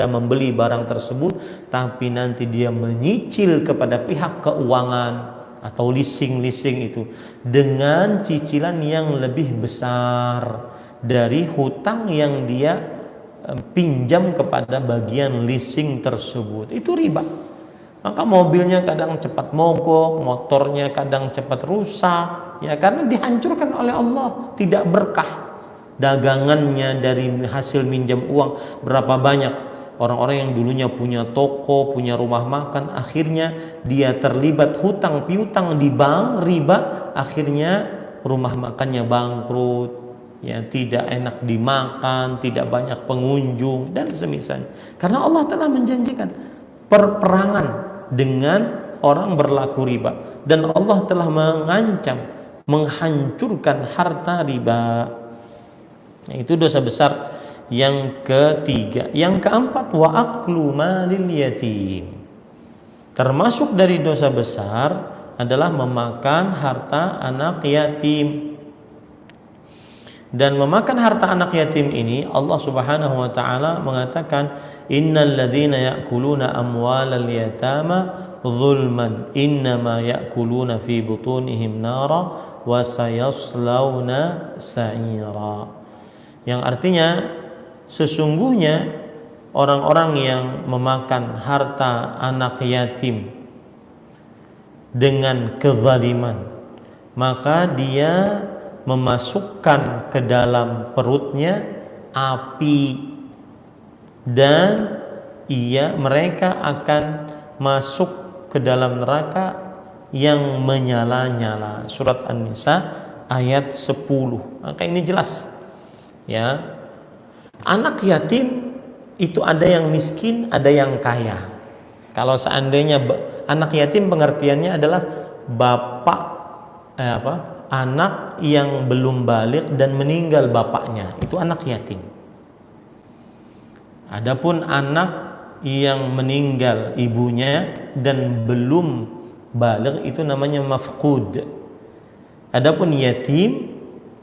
membeli barang tersebut, tapi nanti dia menyicil kepada pihak keuangan atau leasing itu dengan cicilan yang lebih besar dari hutang yang dia pinjam kepada bagian leasing tersebut. Itu riba. Maka mobilnya kadang cepat mogok, motornya kadang cepat rusak, ya karena dihancurkan oleh Allah, tidak berkah. Dagangannya dari hasil minjam uang, berapa banyak orang-orang yang dulunya punya toko, punya rumah makan, akhirnya dia terlibat hutang piutang di bank, riba, akhirnya rumah makannya bangkrut. Ya, tidak enak dimakan, tidak banyak pengunjung dan semisalnya. Karena Allah telah menjanjikan perperangan dengan orang berlaku riba, dan Allah telah mengancam menghancurkan harta riba. Nah, itu dosa besar yang ketiga. Yang keempat, wa aklu malil yatim. Termasuk dari dosa besar adalah memakan harta anak yatim. Dan memakan harta anak yatim ini Allah Subhanahu wa taala mengatakan, innal ladzina ya'kuluna amwalal yatama zulman innama ya'kuluna fi butunihim nara wa sayaslawna sa'ira. Yang artinya sesungguhnya orang-orang yang memakan harta anak yatim dengan kezaliman, maka dia memasukkan ke dalam perutnya api, dan mereka akan masuk ke dalam neraka yang menyala-nyala. Surat An-Nisa ayat 10. Maka ini jelas, ya, anak yatim itu ada yang miskin, ada yang kaya. Kalau seandainya anak yatim pengertiannya adalah anak yang belum balik dan meninggal bapaknya, itu anak yatim. Adapun anak yang meninggal ibunya dan belum balik itu namanya mafqud. Adapun yatim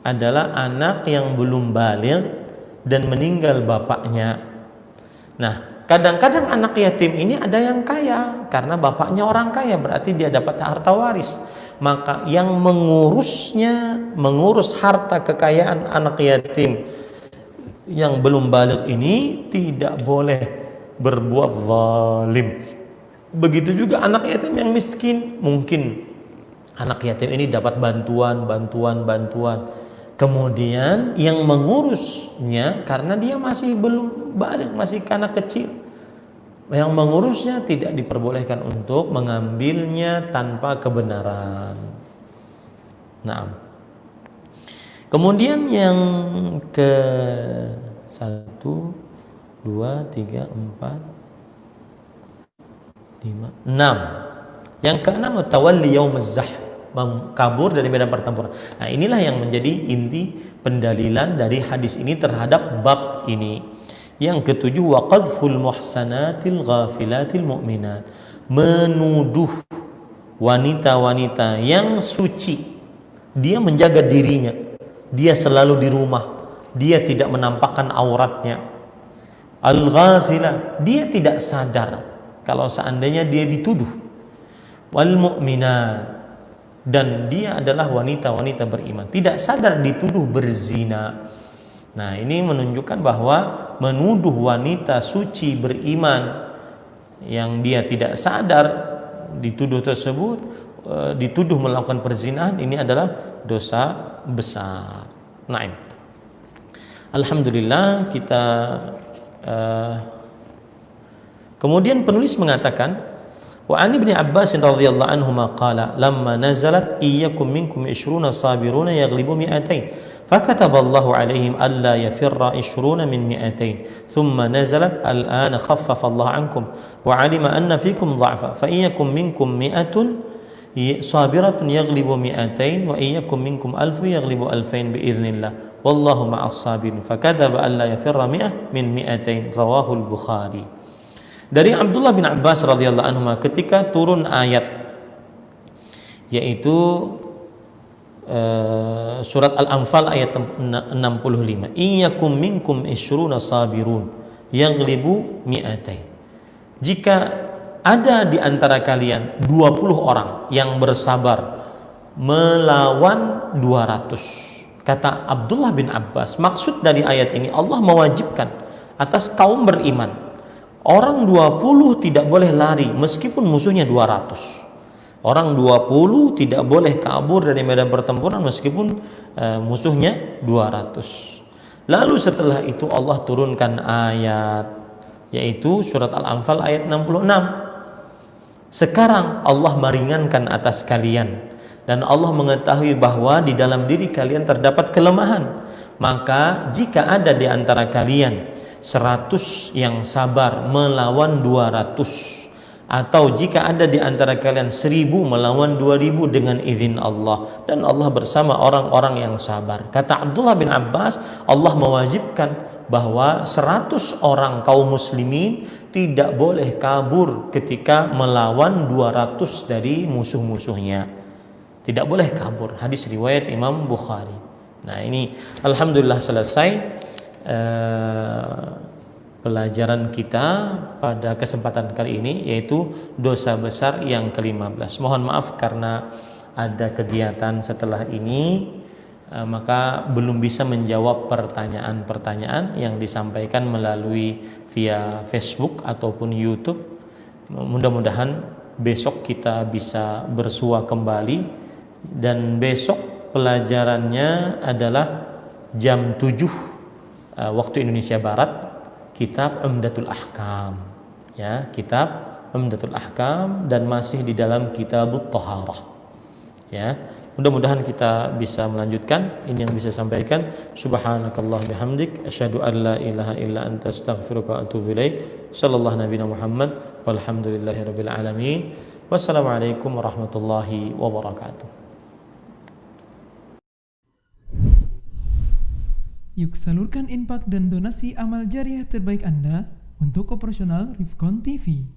adalah anak yang belum balik dan meninggal bapaknya. Nah, kadang-kadang anak yatim ini ada yang kaya karena bapaknya orang kaya, berarti dia dapat harta waris. Maka yang mengurus harta kekayaan anak yatim yang belum balik ini tidak boleh berbuat zalim. Begitu juga anak yatim yang miskin, mungkin anak yatim ini dapat bantuan, Kemudian yang mengurusnya karena dia masih belum balik, masih anak kecil, yang mengurusnya tidak diperbolehkan untuk mengambilnya tanpa kebenaran. Nah, kemudian yang ke 1, 2, 3, 4, 5, 6. Yang keenam, tawalli yaumuz zahf, kabur dari medan pertempuran. Nah, inilah yang menjadi inti pendalilan dari hadis ini terhadap bab ini. Yang ketujuh, wa qadhful muhsanatil ghafilatil mu'minat, menuduh wanita-wanita yang suci, dia menjaga dirinya, dia selalu di rumah, dia tidak menampakkan auratnya. Al-ghafilah, dia tidak sadar kalau seandainya dia dituduh. Wal mu'minat, dan dia adalah wanita-wanita beriman, tidak sadar dituduh berzina. Nah, ini menunjukkan bahwa menuduh wanita suci beriman yang dia tidak sadar dituduh tersebut, dituduh melakukan perzinahan, ini adalah dosa besar. Nah, alhamdulillah kita kemudian penulis mengatakan, wa an ibni Abbas radhiyallahu anhuma qala lamma nazalat iyyakum minkum 20 sabiruna yaghlibu 200 فكتب الله عليهم ألا يفر 20 من 200 ثم نزلت الآن خفف الله عنكم وعلم أن فيكم ضعفا فإن يكن منكم 100 صابرة يغلب 200 وإن يكن منكم 1000 يغلب 2000 بإذن الله والله مع الصابرين فكتب ألا يفر 100 من 200 رواه البخاري. Dari Abdullah bin Abbas radhiyallahu anhu ketika turun ayat yaitu surat Al-Anfal ayat 65, iyyakum minkum 20 sabirun yaghlibu 200, jika ada di antara kalian 20 orang yang bersabar melawan 200. Kata Abdullah bin Abbas, maksud dari ayat ini Allah mewajibkan atas kaum beriman, orang 20 tidak boleh lari meskipun musuhnya 200. Orang 20 tidak boleh kabur dari medan pertempuran meskipun musuhnya 200. Lalu setelah itu Allah turunkan ayat yaitu surat Al-Anfal ayat 66. Sekarang Allah meringankan atas kalian dan Allah mengetahui bahwa di dalam diri kalian terdapat kelemahan. Maka jika ada di antara kalian 100 yang sabar melawan 200, atau jika ada di antara kalian 1000 melawan 2000 dengan izin Allah, dan Allah bersama orang-orang yang sabar. Kata Abdullah bin Abbas, Allah mewajibkan bahwa 100 orang kaum muslimin tidak boleh kabur ketika melawan 200 dari musuh-musuhnya. Tidak boleh kabur. Hadis riwayat Imam Bukhari. Nah, ini alhamdulillah selesai pelajaran kita pada kesempatan kali ini, yaitu dosa besar yang ke-15. Mohon maaf karena ada kegiatan setelah ini, maka belum bisa menjawab pertanyaan-pertanyaan yang disampaikan melalui via Facebook ataupun YouTube. Mudah-mudahan besok kita bisa bersua kembali, dan besok pelajarannya adalah jam 7 waktu Indonesia Barat, kitab Umdatul Ahkam, ya, kitab Umdatul Ahkam, dan masih di dalam Kitabut Thaharah, ya. Mudah-mudahan kita bisa melanjutkan. Ini yang bisa sampaikan. Subhanakallah bihamdik, asyhadu an la ilaha illa anta astaghfiruka wa atubu ilaik. Sallallahu nabiyana Muhammad walhamdulillahirabbil alamin. Wassalamualaikum warahmatullahi wabarakatuh. Yuk salurkan infak dan donasi amal jariah terbaik Anda untuk operasional Rifkon TV.